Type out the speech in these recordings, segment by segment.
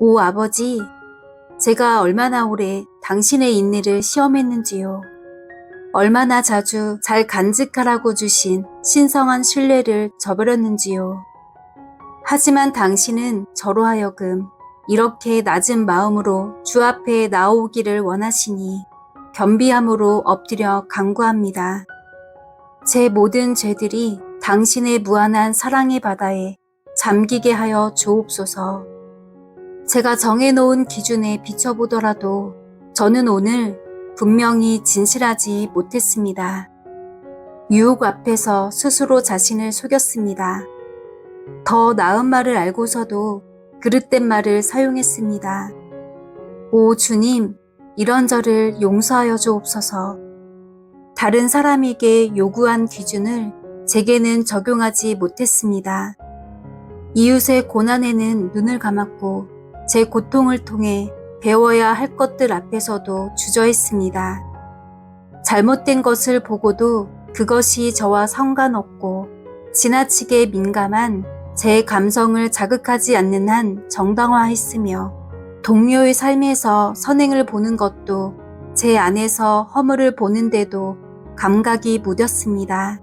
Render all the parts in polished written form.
오 아버지, 제가 얼마나 오래 당신의 인내를 시험했는지요. 얼마나 자주 잘 간직하라고 주신 신성한 신뢰를 저버렸는지요. 하지만 당신은 저로 하여금 이렇게 낮은 마음으로 주 앞에 나오기를 원하시니 겸비함으로 엎드려 간구합니다. 제 모든 죄들이 당신의 무한한 사랑의 바다에 잠기게 하여 주옵소서. 제가 정해놓은 기준에 비춰보더라도 저는 오늘 분명히 진실하지 못했습니다. 유혹 앞에서 스스로 자신을 속였습니다. 더 나은 말을 알고서도 그릇된 말을 사용했습니다. 오 주님, 이런 저를 용서하여 주옵소서. 다른 사람에게 요구한 기준을 제게는 적용하지 못했습니다. 이웃의 고난에는 눈을 감았고 제 고통을 통해 배워야 할 것들 앞에서도 주저했습니다. 잘못된 것을 보고도 그것이 저와 상관없고 지나치게 민감한 제 감성을 자극하지 않는 한 정당화했으며 동료의 삶에서 선행을 보는 것도 제 안에서 허물을 보는데도 감각이 무뎠습니다.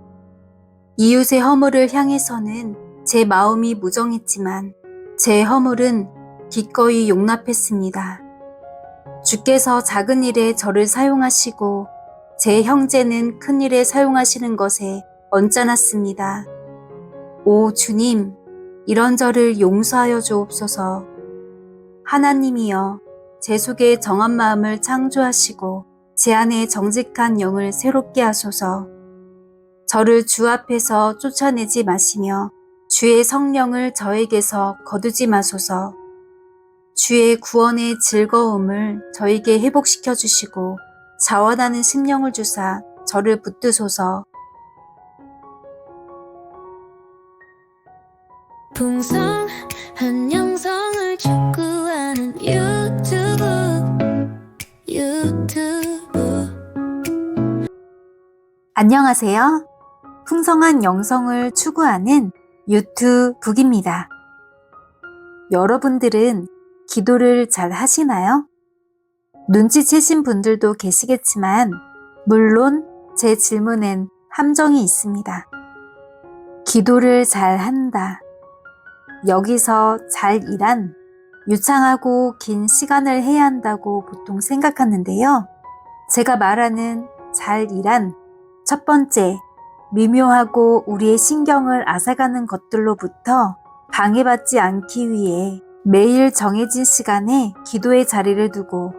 이웃의 허물을 향해서는 제 마음이 무정했지만 제 허물은 기꺼이 용납했습니다. 주께서 작은 일에 저를 사용하시고 제 형제는 큰 일에 사용하시는 것에 언짢았습니다. 오 주님, 이런 저를 용서하여 주옵소서. 하나님이여, 제 속에 정한 마음을 창조하시고 제 안에 정직한 영을 새롭게 하소서. 저를 주 앞에서 쫓아내지 마시며 주의 성령을 저에게서 거두지 마소서. 주의 구원의 즐거움을 저에게 회복시켜 주시고 자원하는 심령을 주사 저를 붙드소서. 풍성한 영성을 추구하는 유튜브. 안녕하세요. 풍성한 영성을 추구하는 유튜브입니다. 여러분들은 기도를 잘 하시나요? 눈치채신 분들도 계시겠지만 물론 제 질문엔 함정이 있습니다. 기도를 잘 한다. 여기서 잘이란 유창하고 긴 시간을 해야 한다고 보통 생각하는데요. 제가 말하는 잘이란 첫 번째, 미묘하고 우리의 신경을 앗아가는 것들로부터 방해받지 않기 위해 매일 정해진 시간에 기도의 자리를 두고,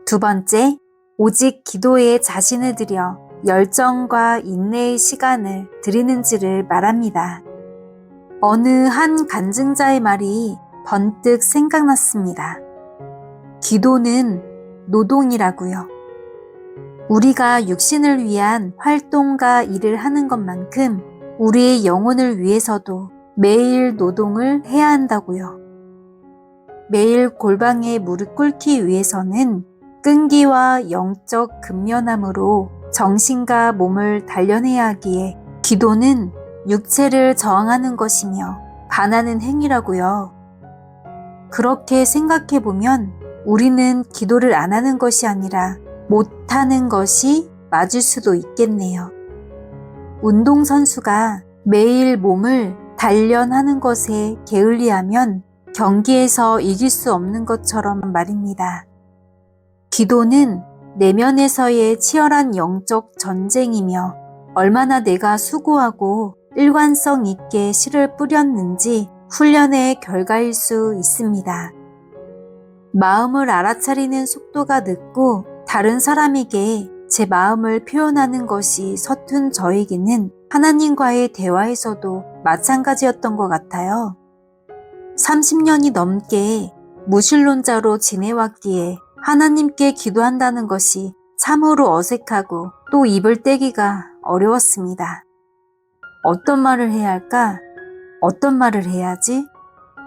두 번째, 오직 기도에 자신을 들여 열정과 인내의 시간을 드리는지를 말합니다. 어느 한 간증자의 말이 번뜩 생각났습니다. 기도는 노동이라고요. 우리가 육신을 위한 활동과 일을 하는 것만큼 우리의 영혼을 위해서도 매일 노동을 해야 한다고요. 매일 골방에 무릎 꿇기 위해서는 끈기와 영적 근면함으로 정신과 몸을 단련해야 하기에 기도는 육체를 저항하는 것이며 반하는 행위라고요. 그렇게 생각해보면 우리는 기도를 안 하는 것이 아니라 못하는 것이 맞을 수도 있겠네요. 운동선수가 매일 몸을 단련하는 것에 게을리하면 경기에서 이길 수 없는 것처럼 말입니다. 기도는 내면에서의 치열한 영적 전쟁이며 얼마나 내가 수고하고 일관성 있게 씨를 뿌렸는지 훈련의 결과일 수 있습니다. 마음을 알아차리는 속도가 늦고 다른 사람에게 제 마음을 표현하는 것이 서툰 저에게는 하나님과의 대화에서도 마찬가지였던 것 같아요. 30년이 넘게 무신론자로 지내왔기에 하나님께 기도한다는 것이 참으로 어색하고 또 입을 떼기가 어려웠습니다. 어떤 말을 해야 할까? 어떤 말을 해야지?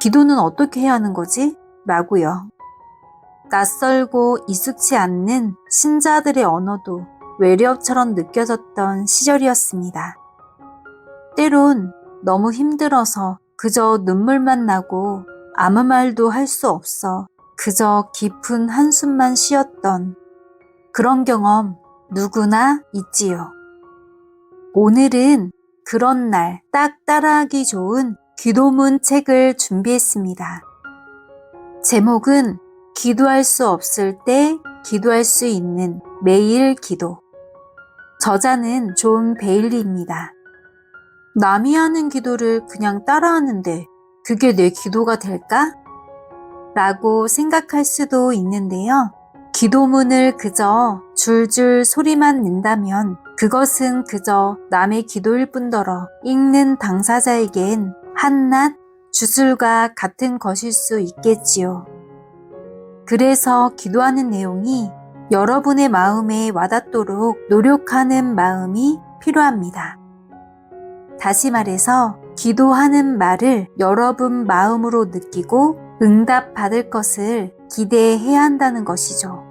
기도는 어떻게 해야 하는 거지? 라고요. 낯설고 익숙치 않는 신자들의 언어도 외래어처럼 느껴졌던 시절이었습니다. 때론 너무 힘들어서 그저 눈물만 나고 아무 말도 할 수 없어 그저 깊은 한숨만 쉬었던 그런 경험 누구나 있지요. 오늘은 그런 날 딱 따라하기 좋은 기도문 책을 준비했습니다. 제목은 기도할 수 없을 때 기도할 수 있는 매일 기도. 저자는 존 베일리입니다. 남이 하는 기도를 그냥 따라하는데 그게 내 기도가 될까? 라고 생각할 수도 있는데요. 기도문을 그저 줄줄 소리만 낸다면 그것은 그저 남의 기도일 뿐더러 읽는 당사자에겐 한낱 주술과 같은 것일 수 있겠지요. 그래서 기도하는 내용이 여러분의 마음에 와닿도록 노력하는 마음이 필요합니다. 다시 말해서 기도하는 말을 여러분 마음으로 느끼고 응답받을 것을 기대해야 한다는 것이죠.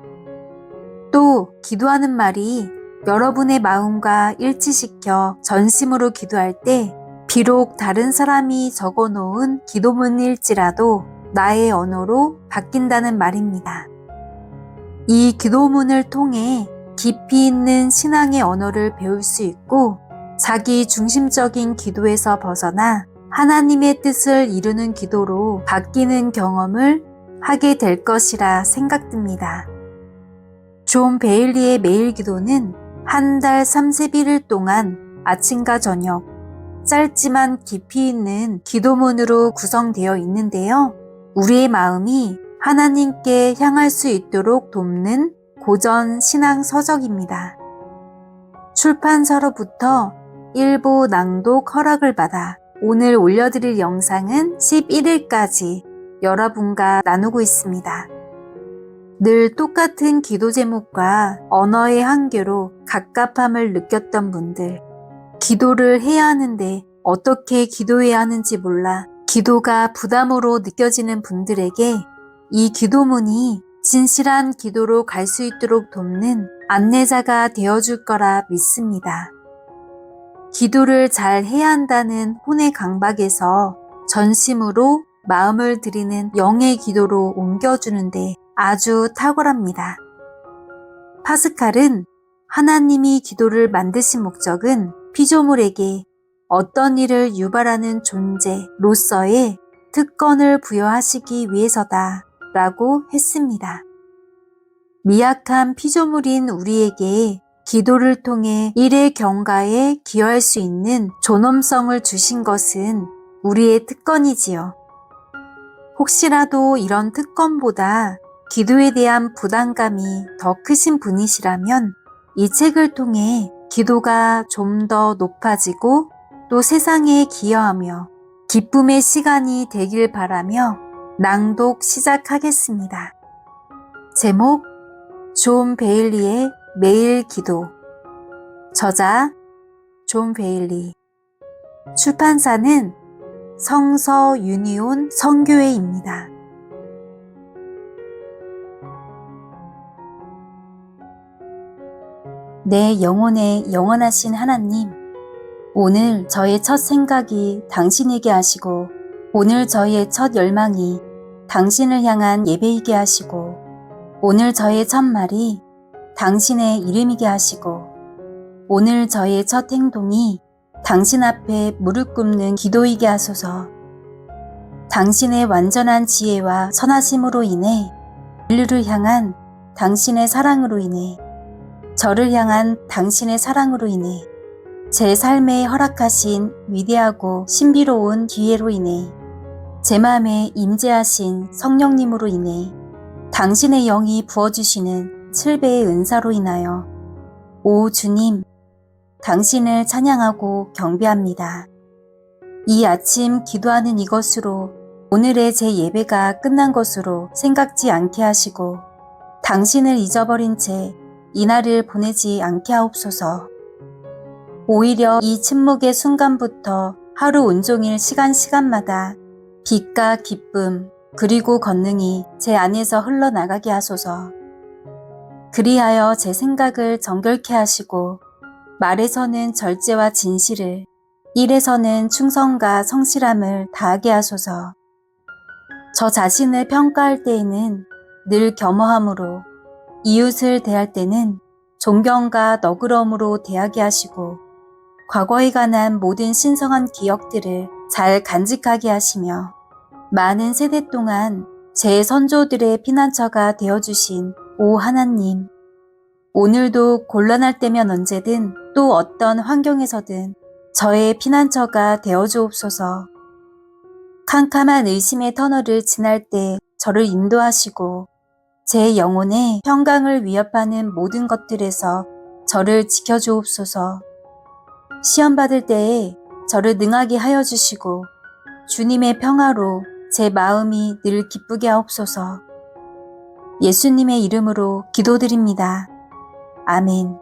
또 기도하는 말이 여러분의 마음과 일치시켜 전심으로 기도할 때 비록 다른 사람이 적어놓은 기도문일지라도 나의 언어로 바뀐다는 말입니다. 이 기도문을 통해 깊이 있는 신앙의 언어를 배울 수 있고 자기 중심적인 기도에서 벗어나 하나님의 뜻을 이루는 기도로 바뀌는 경험을 하게 될 것이라 생각됩니다. 존 베일리의 매일 기도는 한 달 31일 동안 아침과 저녁 짧지만 깊이 있는 기도문으로 구성되어 있는데요. 우리의 마음이 하나님께 향할 수 있도록 돕는 고전 신앙 서적입니다. 출판사로부터 일부 낭독 허락을 받아 오늘 올려드릴 영상은 11일까지 여러분과 나누고 있습니다. 늘 똑같은 기도 제목과 언어의 한계로 갑갑함을 느꼈던 분들, 기도를 해야 하는데 어떻게 기도해야 하는지 몰라 기도가 부담으로 느껴지는 분들에게 이 기도문이 진실한 기도로 갈 수 있도록 돕는 안내자가 되어줄 거라 믿습니다. 기도를 잘 해야 한다는 혼의 강박에서 전심으로 마음을 드리는 영의 기도로 옮겨주는데 아주 탁월합니다. 파스칼은 하나님이 기도를 만드신 목적은 피조물에게 어떤 일을 유발하는 존재로서의 특권을 부여하시기 위해서다 라고 했습니다. 미약한 피조물인 우리에게 기도를 통해 일의 경과에 기여할 수 있는 존엄성을 주신 것은 우리의 특권이지요. 혹시라도 이런 특권보다 기도에 대한 부담감이 더 크신 분이시라면 이 책을 통해 기도가 좀 더 높아지고 또 세상에 기여하며 기쁨의 시간이 되길 바라며 낭독 시작하겠습니다. 제목 존 베일리의 매일 기도. 저자 존 베일리. 출판사는 성서 유니온 선교회입니다. 내 영혼에 영원하신 하나님, 오늘 저의 첫 생각이 당신에게 하시고 오늘 저의 첫 열망이 당신을 향한 예배이게 하시고 오늘 저의 첫 말이 당신의 이름이게 하시고 오늘 저의 첫 행동이 당신 앞에 무릎 꿇는 기도이게 하소서. 당신의 완전한 지혜와 선하심으로 인해 인류를 향한 당신의 사랑으로 인해 저를 향한 당신의 사랑으로 인해 제 삶에 허락하신 위대하고 신비로운 기회로 인해 제 마음에 임재하신 성령님으로 인해 당신의 영이 부어주시는 7배의 은사로 인하여 오 주님, 당신을 찬양하고 경배합니다. 이 아침 기도하는 이것으로 오늘의 제 예배가 끝난 것으로 생각지 않게 하시고 당신을 잊어버린 채 이날을 보내지 않게 하옵소서. 오히려 이 침묵의 순간부터 하루 온종일 시간마다 빛과 기쁨 그리고 권능이 제 안에서 흘러나가게 하소서. 그리하여 제 생각을 정결케 하시고 말에서는 절제와 진실을, 일에서는 충성과 성실함을 다하게 하소서. 저 자신을 평가할 때에는 늘 겸허함으로, 이웃을 대할 때는 존경과 너그러움으로 대하게 하시고, 과거에 관한 모든 신성한 기억들을 잘 간직하게 하시며, 많은 세대 동안 제 선조들의 피난처가 되어주신 오 하나님, 오늘도 곤란할 때면 언제든 또 어떤 환경에서든 저의 피난처가 되어주옵소서. 캄캄한 의심의 터널을 지날 때 저를 인도하시고 제 영혼의 평강을 위협하는 모든 것들에서 저를 지켜주옵소서. 시험 받을 때에 저를 능하게 하여 주시고 주님의 평화로 제 마음이 늘 기쁘게 하옵소서. 예수님의 이름으로 기도드립니다. 아멘.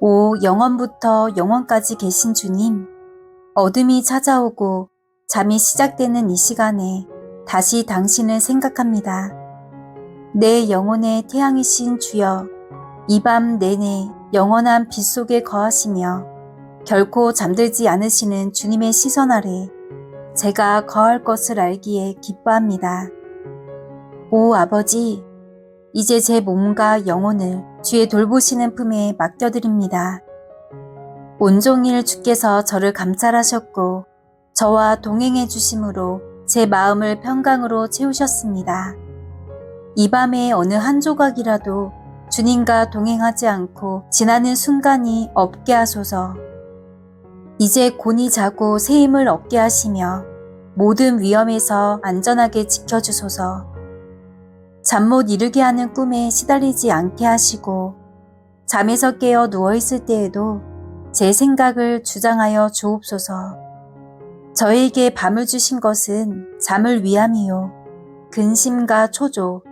오 영원부터 영원까지 계신 주님, 어둠이 찾아오고 잠이 시작되는 이 시간에 다시 당신을 생각합니다. 내 영혼의 태양이신 주여, 이 밤 내내 영원한 빛 속에 거하시며 결코 잠들지 않으시는 주님의 시선 아래 제가 거할 것을 알기에 기뻐합니다. 오 아버지, 이제 제 몸과 영혼을 주의 돌보시는 품에 맡겨드립니다. 온종일 주께서 저를 감찰하셨고 저와 동행해 주심으로 제 마음을 평강으로 채우셨습니다. 이 밤에 어느 한 조각이라도 주님과 동행하지 않고 지나는 순간이 없게 하소서. 이제 곤히 자고 새 힘을 얻게 하시며 모든 위험에서 안전하게 지켜주소서. 잠 못 이루게 하는 꿈에 시달리지 않게 하시고 잠에서 깨어 누워있을 때에도 제 생각을 주장하여 주옵소서. 저에게 밤을 주신 것은 잠을 위함이요 근심과 초조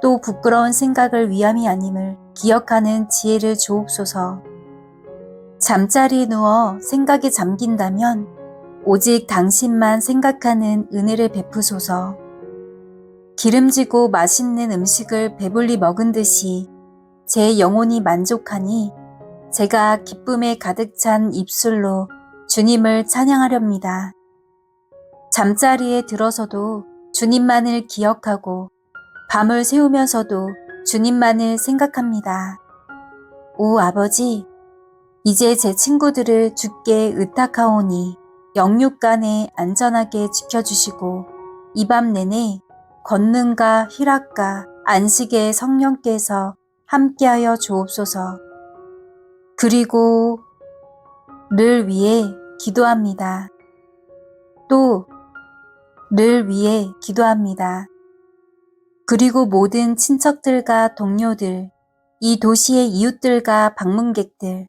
또 부끄러운 생각을 위함이 아님을 기억하는 지혜를 주옵소서. 잠자리에 누워 생각에 잠긴다면 오직 당신만 생각하는 은혜를 베푸소서. 기름지고 맛있는 음식을 배불리 먹은 듯이 제 영혼이 만족하니 제가 기쁨에 가득 찬 입술로 주님을 찬양하렵니다. 잠자리에 들어서도 주님만을 기억하고 밤을 새우면서도 주님만을 생각합니다. 오 아버지, 이제 제 친구들을 주께 의탁하오니 영육간에 안전하게 지켜주시고 이 밤 내내 권능과 희락과 안식의 성령께서 함께하여 주옵소서. 그리고 를 위해 기도합니다. 또 를 위해 기도합니다. 그리고 모든 친척들과 동료들, 이 도시의 이웃들과 방문객들,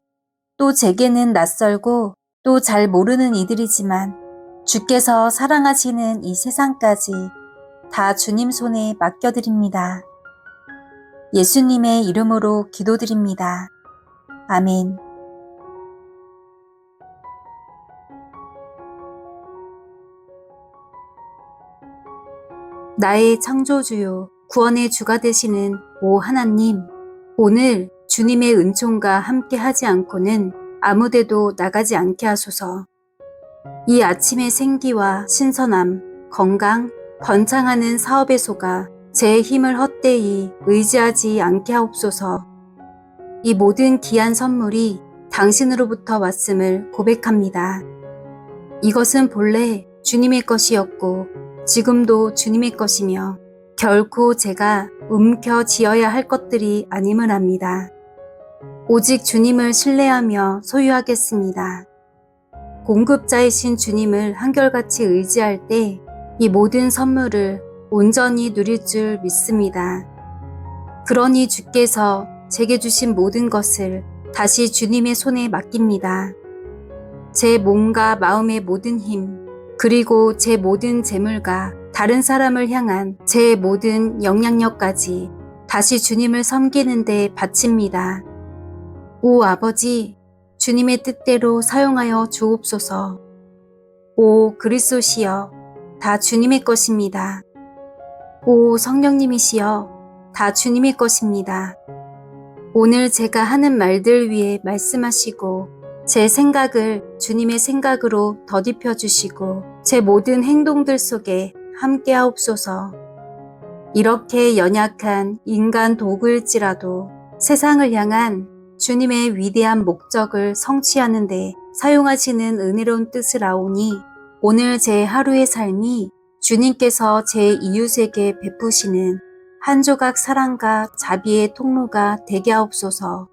또 제게는 낯설고 또 잘 모르는 이들이지만 주께서 사랑하시는 이 세상까지 다 주님 손에 맡겨드립니다. 예수님의 이름으로 기도드립니다. 아멘. 나의 창조주요 구원의 주가 되시는 오 하나님, 오늘 주님의 은총과 함께 하지 않고는 아무데도 나가지 않게 하소서. 이 아침의 생기와 신선함, 건강, 번창하는 사업의 소가 제 힘을 헛되이 의지하지 않게 하옵소서. 이 모든 귀한 선물이 당신으로부터 왔음을 고백합니다. 이것은 본래 주님의 것이었고 지금도 주님의 것이며 결코 제가 움켜쥐어야 할 것들이 아님을 압니다. 오직 주님을 신뢰하며 소유하겠습니다. 공급자이신 주님을 한결같이 의지할 때 이 모든 선물을 온전히 누릴 줄 믿습니다. 그러니 주께서 제게 주신 모든 것을 다시 주님의 손에 맡깁니다. 제 몸과 마음의 모든 힘, 그리고 제 모든 재물과 다른 사람을 향한 제 모든 영향력까지 다시 주님을 섬기는 데 바칩니다. 오 아버지, 주님의 뜻대로 사용하여 주옵소서. 오 그리스도시여, 다 주님의 것입니다. 오 성령님이시여, 다 주님의 것입니다. 오늘 제가 하는 말들 위에 말씀하시고 제 생각을 주님의 생각으로 더딥혀 주시고 제 모든 행동들 속에 함께 하옵소서. 이렇게 연약한 인간 도구일지라도 세상을 향한 주님의 위대한 목적을 성취하는 데 사용하시는 은혜로운 뜻을 아오니 오늘 제 하루의 삶이 주님께서 제 이웃에게 베푸시는 한 조각 사랑과 자비의 통로가 되게 하옵소서.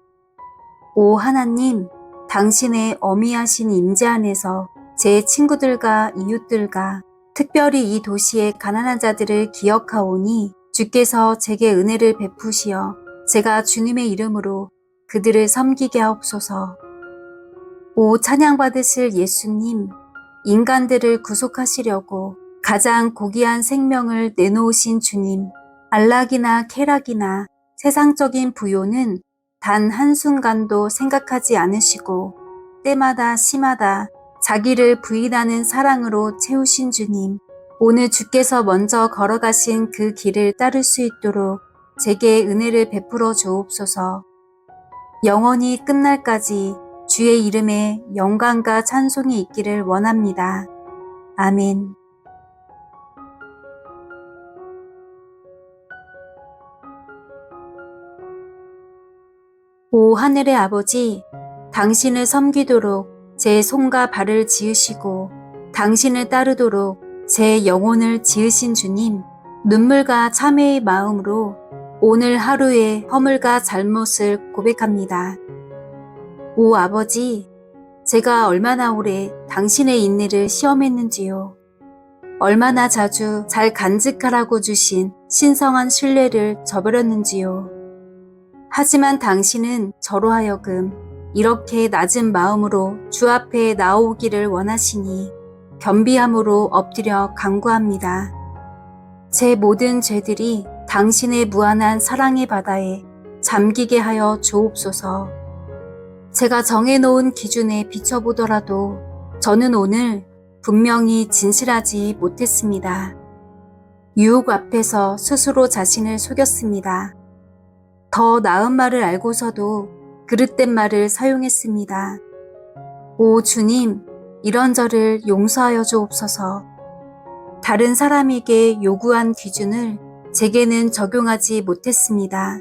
오 하나님, 당신의 어미하신 임재 안에서 제 친구들과 이웃들과 특별히 이 도시의 가난한 자들을 기억하오니 주께서 제게 은혜를 베푸시어 제가 주님의 이름으로 그들을 섬기게 하옵소서. 오 찬양받으실 예수님, 인간들을 구속하시려고 가장 고귀한 생명을 내놓으신 주님, 안락이나 쾌락이나 세상적인 부요는 단 한순간도 생각하지 않으시고 때마다 시마다 자기를 부인하는 사랑으로 채우신 주님, 오늘 주께서 먼저 걸어가신 그 길을 따를 수 있도록 제게 은혜를 베풀어 주옵소서. 영원히 끝날까지 주의 이름에 영광과 찬송이 있기를 원합니다. 아멘. 오 하늘의 아버지, 당신을 섬기도록 제 손과 발을 지으시고 당신을 따르도록 제 영혼을 지으신 주님, 눈물과 참회의 마음으로 오늘 하루의 허물과 잘못을 고백합니다. 오 아버지, 제가 얼마나 오래 당신의 인내를 시험했는지요. 얼마나 자주 잘 간직하라고 주신 신성한 신뢰를 저버렸는지요. 하지만 당신은 저로 하여금 이렇게 낮은 마음으로 주 앞에 나오기를 원하시니 겸비함으로 엎드려 간구합니다. 제 모든 죄들이 당신의 무한한 사랑의 바다에 잠기게 하여 주옵소서. 제가 정해놓은 기준에 비춰보더라도 저는 오늘 분명히 진실하지 못했습니다. 유혹 앞에서 스스로 자신을 속였습니다. 더 나은 말을 알고서도 그릇된 말을 사용했습니다. 오 주님, 이런 저를 용서하여 주옵소서. 다른 사람에게 요구한 기준을 제게는 적용하지 못했습니다.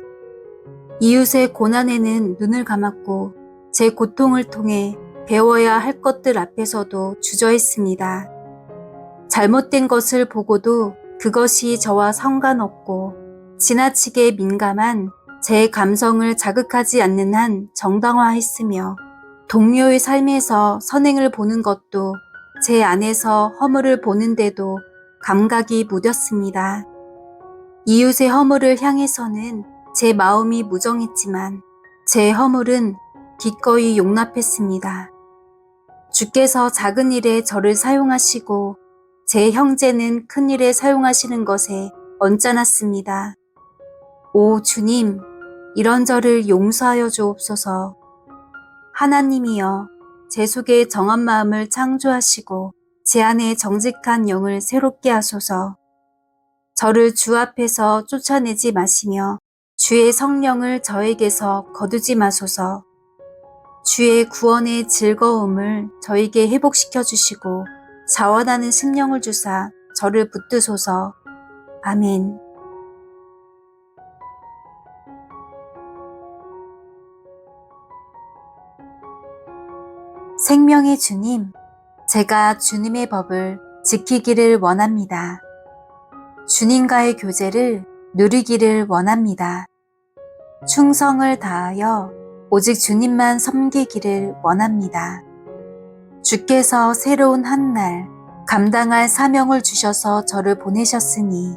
이웃의 고난에는 눈을 감았고 제 고통을 통해 배워야 할 것들 앞에서도 주저했습니다. 잘못된 것을 보고도 그것이 저와 상관없고 지나치게 민감한 제 감성을 자극하지 않는 한 정당화했으며 동료의 삶에서 선행을 보는 것도 제 안에서 허물을 보는데도 감각이 무뎠습니다. 이웃의 허물을 향해서는 제 마음이 무정했지만 제 허물은 기꺼이 용납했습니다. 주께서 작은 일에 저를 사용하시고 제 형제는 큰 일에 사용하시는 것에 언짢았습니다. 오 주님, 이런 저를 용서하여 주옵소서. 하나님이여, 제 속에 정한 마음을 창조하시고 제 안에 정직한 영을 새롭게 하소서. 저를 주 앞에서 쫓아내지 마시며 주의 성령을 저에게서 거두지 마소서. 주의 구원의 즐거움을 저에게 회복시켜 주시고 자원하는 심령을 주사 저를 붙드소서. 아멘. 생명의 주님, 제가 주님의 법을 지키기를 원합니다. 주님과의 교제를 누리기를 원합니다. 충성을 다하여 오직 주님만 섬기기를 원합니다. 주께서 새로운 한 날 감당할 사명을 주셔서 저를 보내셨으니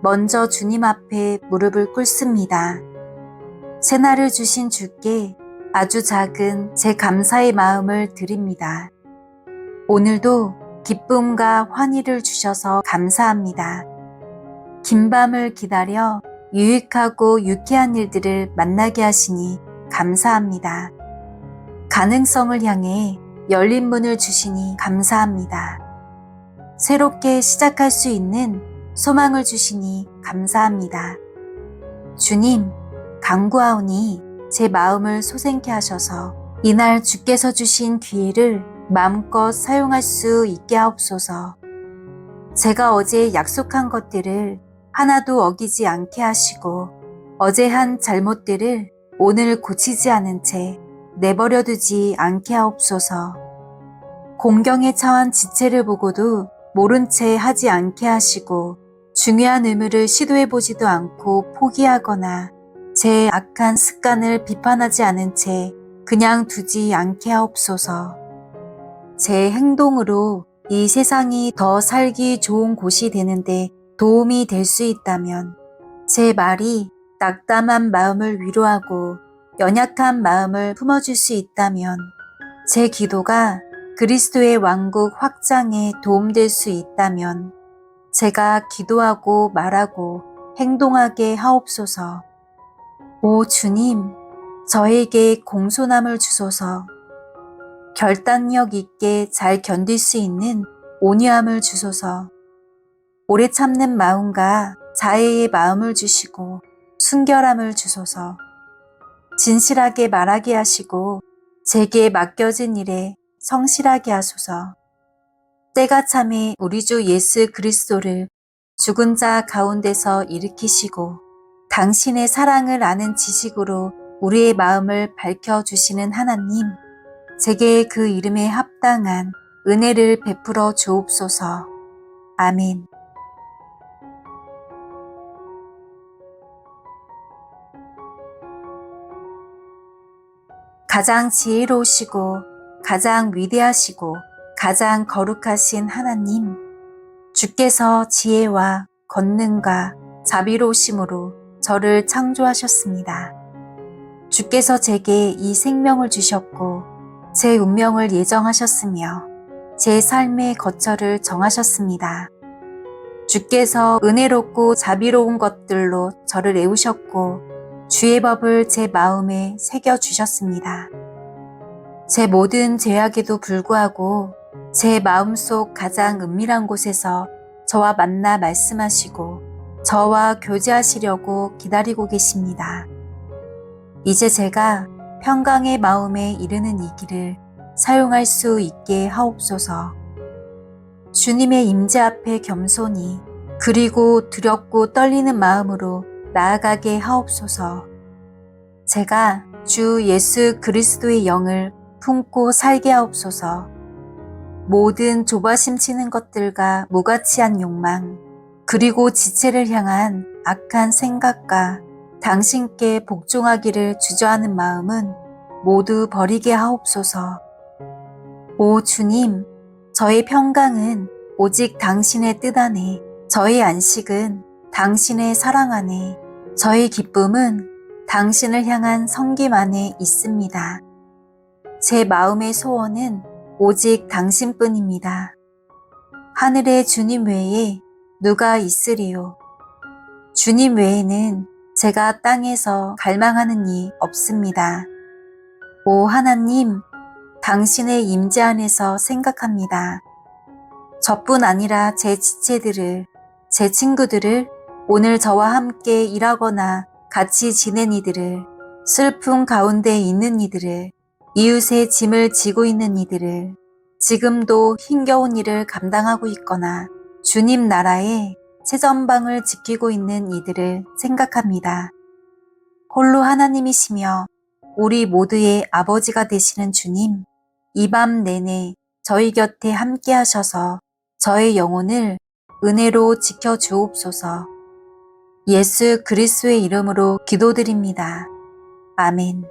먼저 주님 앞에 무릎을 꿇습니다. 새날을 주신 주께 아주 작은 제 감사의 마음을 드립니다. 오늘도 기쁨과 환희를 주셔서 감사합니다. 긴 밤을 기다려 유익하고 유쾌한 일들을 만나게 하시니 감사합니다. 가능성을 향해 열린 문을 주시니 감사합니다. 새롭게 시작할 수 있는 소망을 주시니 감사합니다. 주님, 간구하오니 제 마음을 소생케 하셔서 이날 주께서 주신 기회를 마음껏 사용할 수 있게 하옵소서. 제가 어제 약속한 것들을 하나도 어기지 않게 하시고 어제 한 잘못들을 오늘 고치지 않은 채 내버려 두지 않게 하옵소서. 공경에 처한 지체를 보고도 모른 채 하지 않게 하시고 중요한 의무를 시도해 보지도 않고 포기하거나 제 악한 습관을 비판하지 않은 채 그냥 두지 않게 하옵소서. 제 행동으로 이 세상이 더 살기 좋은 곳이 되는데 도움이 될 수 있다면 제 말이 낙담한 마음을 위로하고 연약한 마음을 품어줄 수 있다면 제 기도가 그리스도의 왕국 확장에 도움될 수 있다면 제가 기도하고 말하고 행동하게 하옵소서. 오 주님, 저에게 공손함을 주소서. 결단력 있게 잘 견딜 수 있는 온유함을 주소서. 오래 참는 마음과 자애의 마음을 주시고 순결함을 주소서. 진실하게 말하게 하시고 제게 맡겨진 일에 성실하게 하소서. 때가 참에 우리 주 예수 그리스도를 죽은 자 가운데서 일으키시고 당신의 사랑을 아는 지식으로 우리의 마음을 밝혀주시는 하나님, 제게 그 이름에 합당한 은혜를 베풀어 주옵소서. 아멘. 가장 지혜로우시고 가장 위대하시고 가장 거룩하신 하나님, 주께서 지혜와 권능과 자비로우심으로 저를 창조하셨습니다. 주께서 제게 이 생명을 주셨고 제 운명을 예정하셨으며 제 삶의 거처를 정하셨습니다. 주께서 은혜롭고 자비로운 것들로 저를 애우셨고 주의 법을 제 마음에 새겨주셨습니다. 제 모든 죄악에도 불구하고 제 마음속 가장 은밀한 곳에서 저와 만나 말씀하시고 저와 교제하시려고 기다리고 계십니다. 이제 제가 평강의 마음에 이르는 이 길을 사용할 수 있게 하옵소서. 주님의 임재 앞에 겸손히 그리고 두렵고 떨리는 마음으로 나아가게 하옵소서. 제가 주 예수 그리스도의 영을 품고 살게 하옵소서. 모든 조바심 치는 것들과 무가치한 욕망, 그리고 지체를 향한 악한 생각과 당신께 복종하기를 주저하는 마음은 모두 버리게 하옵소서. 오 주님, 저의 평강은 오직 당신의 뜻 안에, 저의 안식은 당신의 사랑 안에, 저의 기쁨은 당신을 향한 섬김 안에 있습니다. 제 마음의 소원은 오직 당신뿐입니다. 하늘의 주님 외에 누가 있으리요? 주님 외에는 제가 땅에서 갈망하는 이 없습니다. 오 하나님, 당신의 임재 안에서 생각합니다. 저뿐 아니라 제 지체들을, 제 친구들을, 오늘 저와 함께 일하거나 같이 지낸 이들을, 슬픔 가운데 있는 이들을, 이웃의 짐을 지고 있는 이들을, 지금도 힘겨운 일을 감당하고 있거나 주님 나라의 최전방을 지키고 있는 이들을 생각합니다. 홀로 하나님이시며 우리 모두의 아버지가 되시는 주님, 이 밤 내내 저희 곁에 함께 하셔서 저의 영혼을 은혜로 지켜 주옵소서. 예수 그리스도의 이름으로 기도드립니다. 아멘.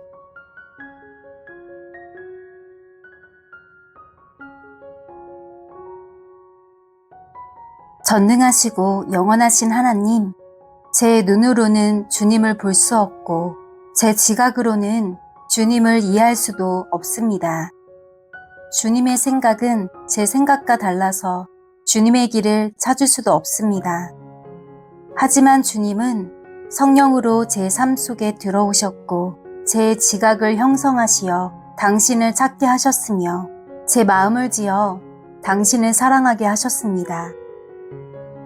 전능하시고 영원하신 하나님, 제 눈으로는 주님을 볼 수 없고 제 지각으로는 주님을 이해할 수도 없습니다. 주님의 생각은 제 생각과 달라서 주님의 길을 찾을 수도 없습니다. 하지만 주님은 성령으로 제 삶 속에 들어오셨고 제 지각을 형성하시어 당신을 찾게 하셨으며 제 마음을 지어 당신을 사랑하게 하셨습니다.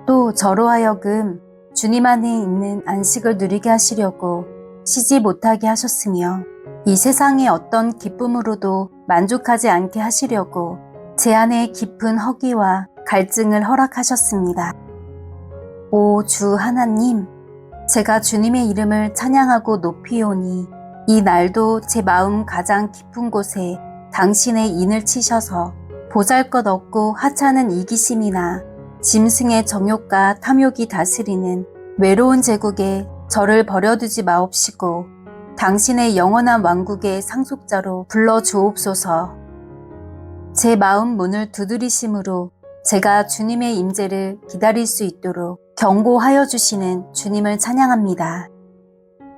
또 저로 하여금 주님 안에 있는 안식을 누리게 하시려고 쉬지 못하게 하셨으며 이 세상의 어떤 기쁨으로도 만족하지 않게 하시려고 제 안에 깊은 허기와 갈증을 허락하셨습니다. 오 주 하나님, 제가 주님의 이름을 찬양하고 높이오니 이 날도 제 마음 가장 깊은 곳에 당신의 인을 치셔서 보잘것없고 하찮은 이기심이나 짐승의 정욕과 탐욕이 다스리는 외로운 제국에 저를 버려두지 마옵시고 당신의 영원한 왕국의 상속자로 불러주옵소서. 제 마음 문을 두드리심으로 제가 주님의 임재를 기다릴 수 있도록 경고하여 주시는 주님을 찬양합니다.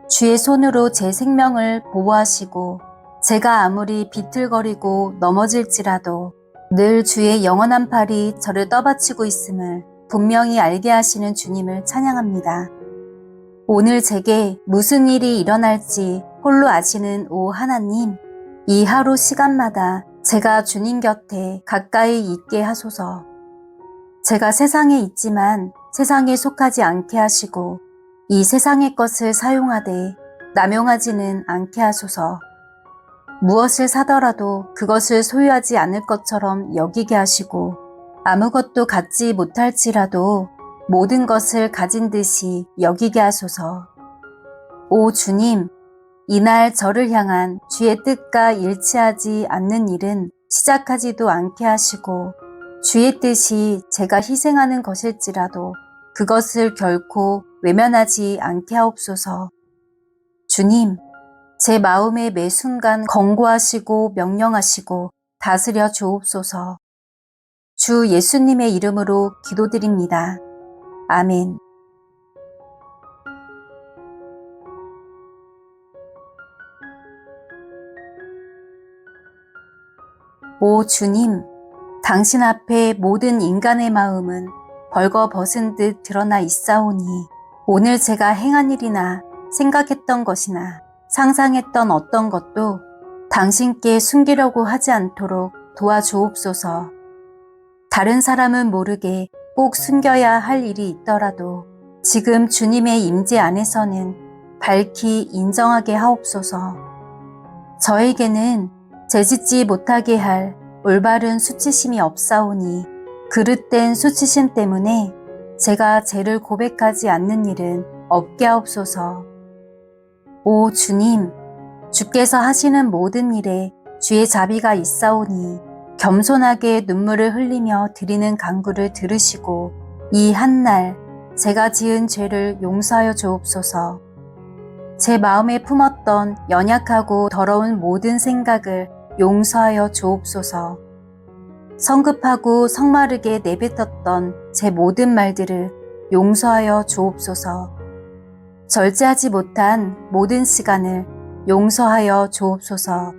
주의 손으로 제 생명을 보호하시고 제가 아무리 비틀거리고 넘어질지라도 늘 주의 영원한 팔이 저를 떠받치고 있음을 분명히 알게 하시는 주님을 찬양합니다. 오늘 제게 무슨 일이 일어날지 홀로 아시는 오 하나님, 이 하루 시간마다 제가 주님 곁에 가까이 있게 하소서. 제가 세상에 있지만 세상에 속하지 않게 하시고 이 세상의 것을 사용하되 남용하지는 않게 하소서. 무엇을 사더라도 그것을 소유하지 않을 것처럼 여기게 하시고 아무것도 갖지 못할지라도 모든 것을 가진 듯이 여기게 하소서. 오 주님, 이날 저를 향한 주의 뜻과 일치하지 않는 일은 시작하지도 않게 하시고 주의 뜻이 제가 희생하는 것일지라도 그것을 결코 외면하지 않게 하옵소서. 주님, 제 마음에 매 순간 권고하시고 명령하시고 다스려 주옵소서. 주 예수님의 이름으로 기도드립니다. 아멘. 오 주님, 당신 앞에 모든 인간의 마음은 벌거벗은 듯 드러나 있사오니 오늘 제가 행한 일이나 생각했던 것이나 상상했던 어떤 것도 당신께 숨기려고 하지 않도록 도와주옵소서. 다른 사람은 모르게 꼭 숨겨야 할 일이 있더라도 지금 주님의 임재 안에서는 밝히 인정하게 하옵소서. 저에게는 재짓지 못하게 할 올바른 수치심이 없사오니 그릇된 수치심 때문에 제가 죄를 고백하지 않는 일은 없게 하옵소서. 오 주님, 주께서 하시는 모든 일에 주의 자비가 있사오니 겸손하게 눈물을 흘리며 드리는 간구를 들으시고 이 한날 제가 지은 죄를 용서하여 주옵소서. 제 마음에 품었던 연약하고 더러운 모든 생각을 용서하여 주옵소서. 성급하고 성마르게 내뱉었던 제 모든 말들을 용서하여 주옵소서. 절제하지 못한 모든 시간을 용서하여 주옵소서.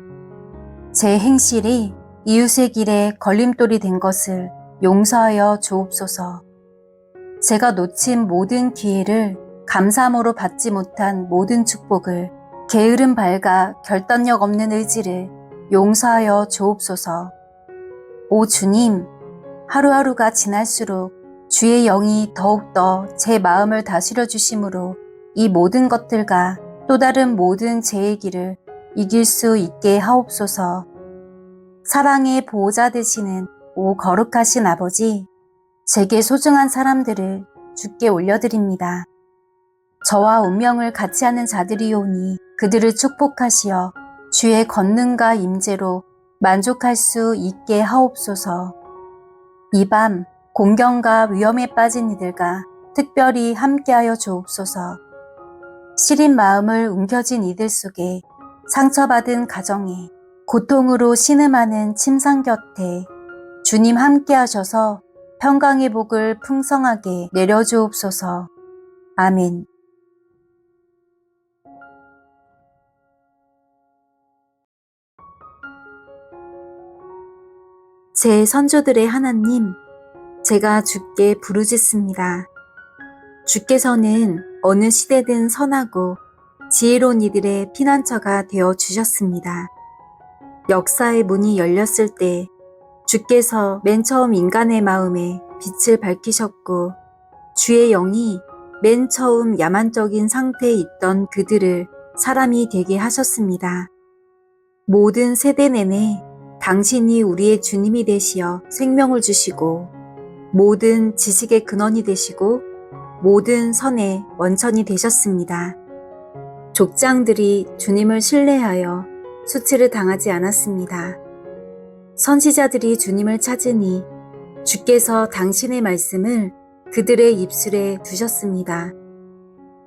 제 행실이 이웃의 길에 걸림돌이 된 것을 용서하여 주옵소서. 제가 놓친 모든 기회를 감사함으로 받지 못한 모든 축복을 게으름 발가 결단력 없는 의지를 용서하여 주옵소서. 오 주님, 하루하루가 지날수록 주의 영이 더욱더 제 마음을 다스려 주심으로 이 모든 것들과 또 다른 모든 죄의 길을 이길 수 있게 하옵소서. 사랑의 보호자 되시는 오 거룩하신 아버지, 제게 소중한 사람들을 주께 올려드립니다. 저와 운명을 같이 하는 자들이오니 그들을 축복하시어 주의 권능과 임재로 만족할 수 있게 하옵소서. 이 밤 공경과 위험에 빠진 이들과 특별히 함께하여 주옵소서. 시린 마음을 움켜쥔 이들 속에 상처받은 가정에 고통으로 신음하는 침상 곁에 주님 함께하셔서 평강의 복을 풍성하게 내려주옵소서. 아멘. 제 선조들의 하나님, 제가 주께 부르짖습니다. 주께서는 어느 시대든 선하고 지혜로운 이들의 피난처가 되어 주셨습니다. 역사의 문이 열렸을 때 주께서 맨 처음 인간의 마음에 빛을 밝히셨고 주의 영이 맨 처음 야만적인 상태에 있던 그들을 사람이 되게 하셨습니다. 모든 세대 내내 당신이 우리의 주님이 되시어 생명을 주시고 모든 지식의 근원이 되시고 모든 선의 원천이 되셨습니다. 족장들이 주님을 신뢰하여 수치를 당하지 않았습니다. 선지자들이 주님을 찾으니 주께서 당신의 말씀을 그들의 입술에 두셨습니다.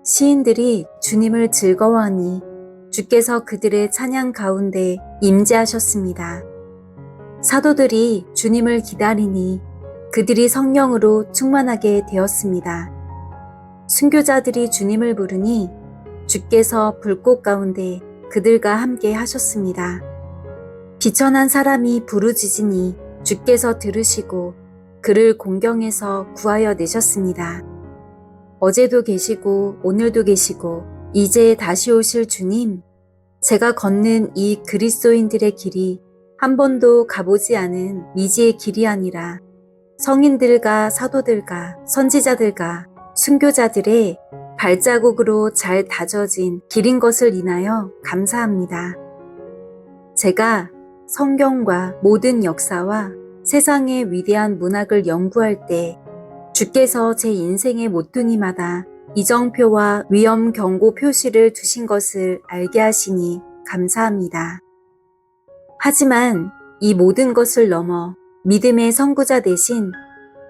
시인들이 주님을 즐거워하니 주께서 그들의 찬양 가운데 임재하셨습니다. 사도들이 주님을 기다리니 그들이 성령으로 충만하게 되었습니다. 순교자들이 주님을 부르니 주께서 불꽃 가운데 그들과 함께 하셨습니다. 비천한 사람이 부르짖으니 주께서 들으시고 그를 공경해서 구하여 내셨습니다. 어제도 계시고 오늘도 계시고 이제 다시 오실 주님, 제가 걷는 이 그리스도인들의 길이 한 번도 가보지 않은 미지의 길이 아니라 성인들과 사도들과 선지자들과 순교자들의 발자국으로 잘 다져진 길인 것을 인하여 감사합니다. 제가 성경과 모든 역사와 세상의 위대한 문학을 연구할 때 주께서 제 인생의 모퉁이마다 이정표와 위험 경고 표시를 두신 것을 알게 하시니 감사합니다. 하지만 이 모든 것을 넘어 믿음의 선구자 되신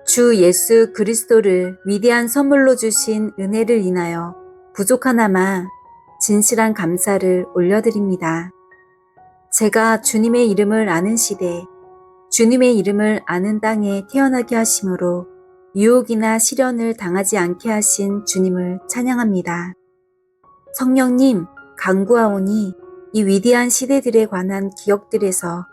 주 예수 그리스도를 위대한 선물로 주신 은혜를 인하여 부족하나마 진실한 감사를 올려드립니다. 제가 주님의 이름을 아는 시대, 주님의 이름을 아는 땅에 태어나게 하심으로 유혹이나 시련을 당하지 않게 하신 주님을 찬양합니다. 성령님, 간구하오니 이 위대한 시대들에 관한 기억들에서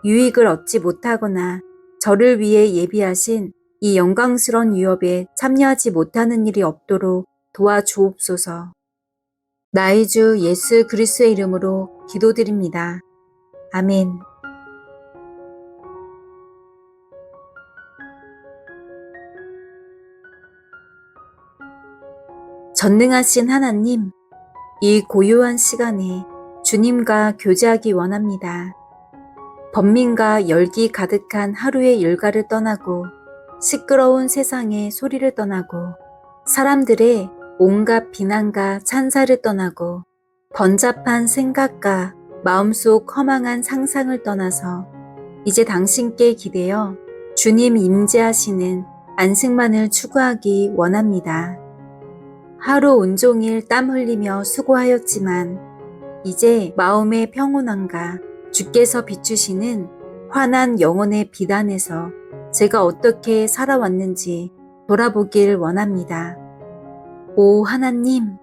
유익을 얻지 못하거나 저를 위해 예비하신 이 영광스러운 유업에 참여하지 못하는 일이 없도록 도와주옵소서. 나의 주 예수 그리스도의 이름으로 기도드립니다. 아멘. 전능하신 하나님, 이 고요한 시간에 주님과 교제하기 원합니다. 번민과 열기 가득한 하루의 일과를 떠나고 시끄러운 세상의 소리를 떠나고 사람들의 온갖 비난과 찬사를 떠나고 번잡한 생각과 마음속 허망한 상상을 떠나서 이제 당신께 기대어 주님 임재하시는 안식만을 추구하기 원합니다. 하루 온종일 땀 흘리며 수고하였지만 이제 마음의 평온함과 주께서 비추시는 환한 영혼의 비단에서 제가 어떻게 살아왔는지 돌아보길 원합니다. 오 하나님,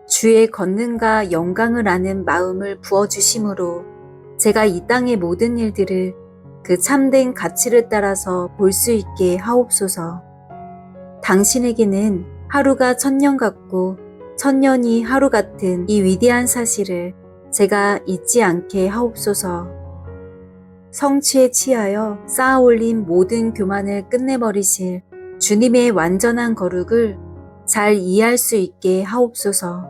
주의 권능과 영광을 아는 마음을 부어주심으로 제가 이 땅의 모든 일들을 그 참된 가치를 따라서 볼 수 있게 하옵소서. 당신에게는 하루가 천년 같고 천년이 하루 같은 이 위대한 사실을 제가 잊지 않게 하옵소서. 성취에 취하여 쌓아올린 모든 교만을 끝내버리실 주님의 완전한 거룩을 잘 이해할 수 있게 하옵소서.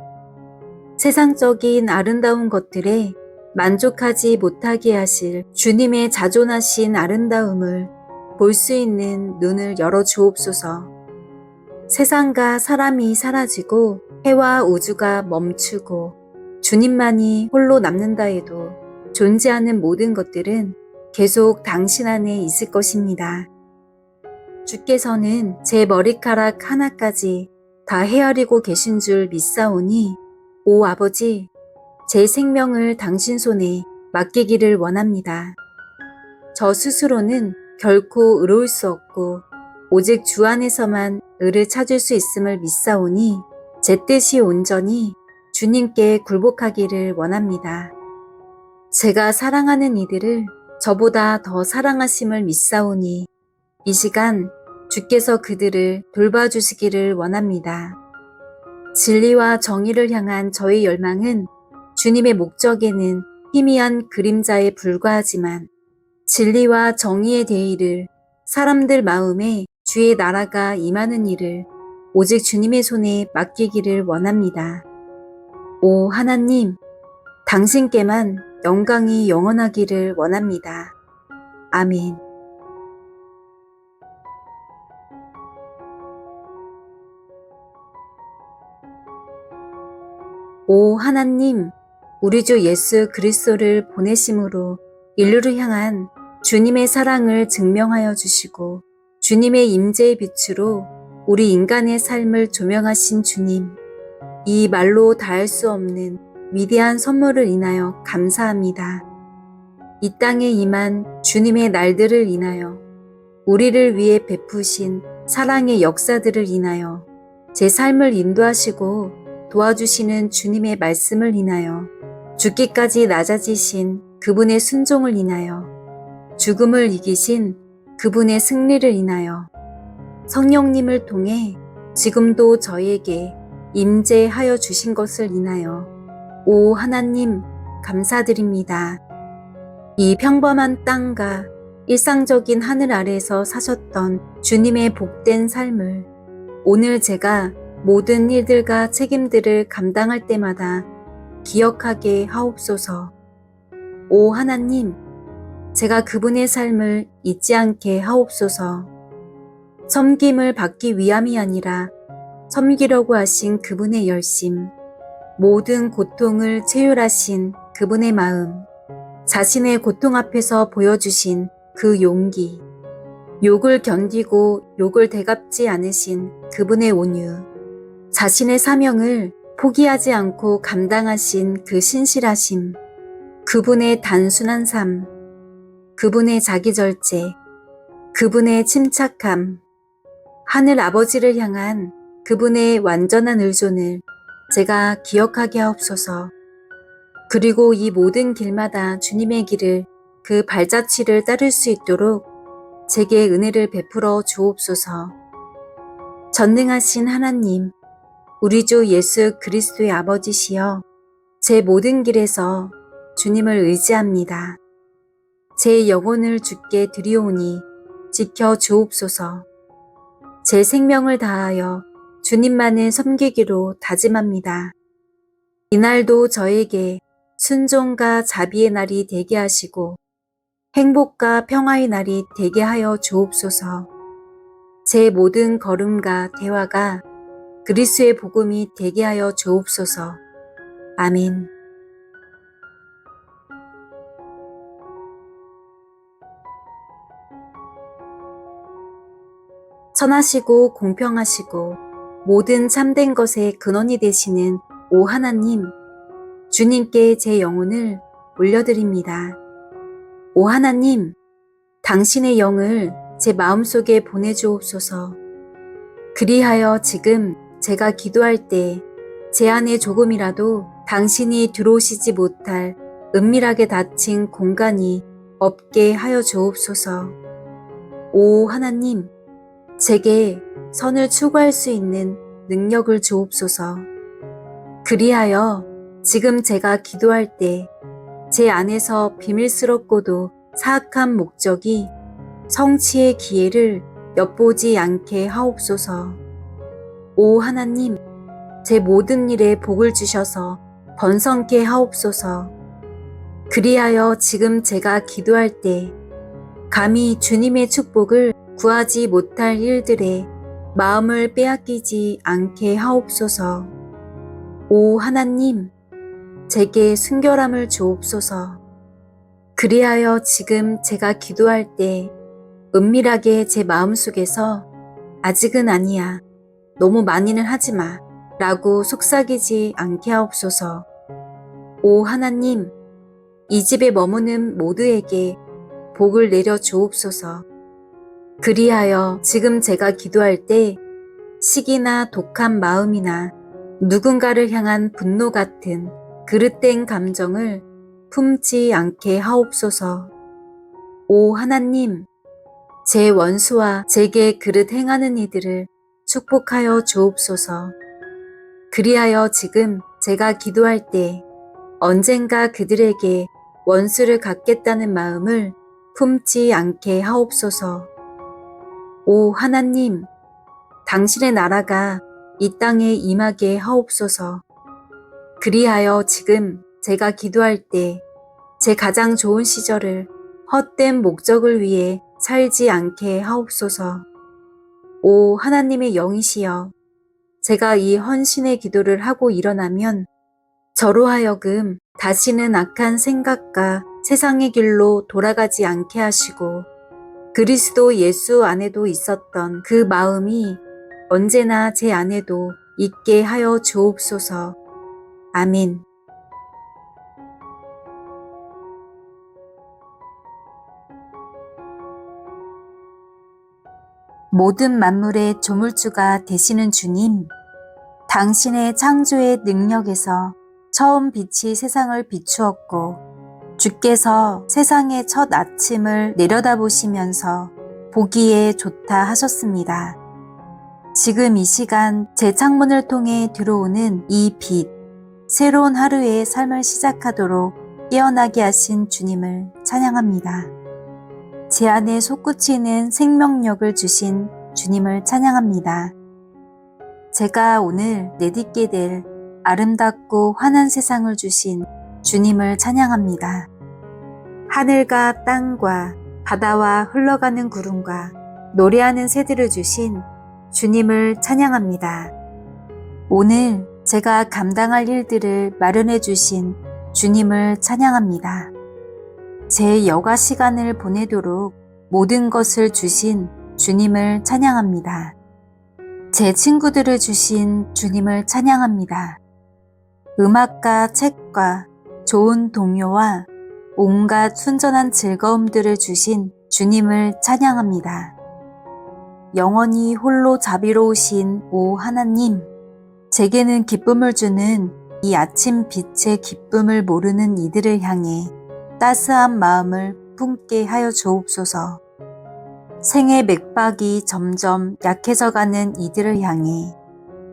세상적인 아름다운 것들에 만족하지 못하게 하실 주님의 자존하신 아름다움을 볼 수 있는 눈을 열어 주옵소서. 세상과 사람이 사라지고 해와 우주가 멈추고 주님만이 홀로 남는다 해도 존재하는 모든 것들은 계속 당신 안에 있을 것입니다. 주께서는 제 머리카락 하나까지 다 헤아리고 계신 줄 믿사오니 오 아버지, 제 생명을 당신 손에 맡기기를 원합니다. 저 스스로는 결코 의로울 수 없고 오직 주 안에서만 의를 찾을 수 있음을 믿사오니 제 뜻이 온전히 주님께 굴복하기를 원합니다. 제가 사랑하는 이들을 저보다 더 사랑하심을 믿사오니 이 시간 주께서 그들을 돌봐주시기를 원합니다. 진리와 정의를 향한 저의 열망은 주님의 목적에는 희미한 그림자에 불과하지만 진리와 정의의 대의를 사람들 마음에 주의 나라가 임하는 일을 오직 주님의 손에 맡기기를 원합니다. 오 하나님, 당신께만 영광이 영원하기를 원합니다. 아멘. 오 하나님, 우리 주 예수 그리스도를 보내심으로 인류를 향한 주님의 사랑을 증명하여 주시고 주님의 임재의 빛으로 우리 인간의 삶을 조명하신 주님, 이 말로 다할 수 없는 위대한 선물을 인하여 감사합니다. 이 땅에 임한 주님의 날들을 인하여 우리를 위해 베푸신 사랑의 역사들을 인하여 제 삶을 인도하시고 도와주시는 주님의 말씀을 인하여 죽기까지 낮아지신 그분의 순종을 인하여 죽음을 이기신 그분의 승리를 인하여 성령님을 통해 지금도 저에게 임재하여 주신 것을 인하여 오 하나님 감사드립니다. 이 평범한 땅과 일상적인 하늘 아래에서 사셨던 주님의 복된 삶을 오늘 제가 모든 일들과 책임들을 감당할 때마다 기억하게 하옵소서. 오 하나님, 제가 그분의 삶을 잊지 않게 하옵소서. 섬김을 받기 위함이 아니라 섬기려고 하신 그분의 열심, 모든 고통을 체휼하신 그분의 마음, 자신의 고통 앞에서 보여주신 그 용기, 욕을 견디고 욕을 되갚지 않으신 그분의 온유, 자신의 사명을 포기하지 않고 감당하신 그 신실하심, 그분의 단순한 삶, 그분의 자기절제, 그분의 침착함, 하늘 아버지를 향한 그분의 완전한 의존을 제가 기억하게 하옵소서. 그리고 이 모든 길마다 주님의 길을 그 발자취를 따를 수 있도록 제게 은혜를 베풀어 주옵소서. 전능하신 하나님, 우리 주 예수 그리스도의 아버지시여, 제 모든 길에서 주님을 의지합니다. 제 영혼을 주께 드리오니 지켜 주옵소서. 제 생명을 다하여 주님만을 섬기기로 다짐합니다. 이날도 저에게 순종과 자비의 날이 되게 하시고 행복과 평화의 날이 되게 하여 주옵소서. 제 모든 걸음과 대화가 그리스도의 복음이 되게 하여 주옵소서. 아멘. 선하시고 공평하시고 모든 참된 것의 근원이 되시는 오 하나님, 주님께 제 영혼을 올려드립니다. 오 하나님, 당신의 영을 제 마음속에 보내주옵소서. 그리하여 지금 제가 기도할 때 제 안에 조금이라도 당신이 들어오시지 못할 은밀하게 닫힌 공간이 없게 하여 주옵소서. 오 하나님, 제게 선을 추구할 수 있는 능력을 주옵소서. 그리하여 지금 제가 기도할 때 제 안에서 비밀스럽고도 사악한 목적이 성취의 기회를 엿보지 않게 하옵소서. 오 하나님, 제 모든 일에 복을 주셔서 번성케 하옵소서. 그리하여 지금 제가 기도할 때 감히 주님의 축복을 구하지 못할 일들에 마음을 빼앗기지 않게 하옵소서. 오 하나님, 제게 순결함을 주옵소서. 그리하여 지금 제가 기도할 때 은밀하게 제 마음속에서 아직은 아니야, 너무 많이는 하지 마 라고 속삭이지 않게 하옵소서. 오 하나님, 이 집에 머무는 모두에게 복을 내려 주옵소서. 그리하여 지금 제가 기도할 때 시기나 독한 마음이나 누군가를 향한 분노 같은 그릇된 감정을 품지 않게 하옵소서. 오 하나님, 제 원수와 제게 그릇 행하는 이들을 축복하여 주옵소서. 그리하여 지금 제가 기도할 때 언젠가 그들에게 원수를 갚겠다는 마음을 품지 않게 하옵소서. 오 하나님, 당신의 나라가 이 땅에 임하게 하옵소서. 그리하여 지금 제가 기도할 때 제 가장 좋은 시절을 헛된 목적을 위해 살지 않게 하옵소서. 오 하나님의 영이시여, 제가 이 헌신의 기도를 하고 일어나면 저로 하여금 다시는 악한 생각과 세상의 길로 돌아가지 않게 하시고 그리스도 예수 안에도 있었던 그 마음이 언제나 제 안에도 있게 하여 주옵소서. 아멘. 모든 만물의 조물주가 되시는 주님, 당신의 창조의 능력에서 처음 빛이 세상을 비추었고 주께서 세상의 첫 아침을 내려다보시면서 보기에 좋다 하셨습니다. 지금 이 시간 제 창문을 통해 들어오는 이 빛, 새로운 하루의 삶을 시작하도록 깨어나게 하신 주님을 찬양합니다. 제 안에 솟구치는 생명력을 주신 주님을 찬양합니다. 제가 오늘 내딛게 될 아름답고 환한 세상을 주신 주님을 찬양합니다. 하늘과 땅과 바다와 흘러가는 구름과 노래하는 새들을 주신 주님을 찬양합니다. 오늘 제가 감당할 일들을 마련해 주신 주님을 찬양합니다. 제 여가 시간을 보내도록 모든 것을 주신 주님을 찬양합니다. 제 친구들을 주신 주님을 찬양합니다. 음악과 책과 좋은 동료와 온갖 순전한 즐거움들을 주신 주님을 찬양합니다. 영원히 홀로 자비로우신 오 하나님, 제게는 기쁨을 주는 이 아침 빛의 기쁨을 모르는 이들을 향해 따스한 마음을 품게 하여 주옵소서. 생의 맥박이 점점 약해져가는 이들을 향해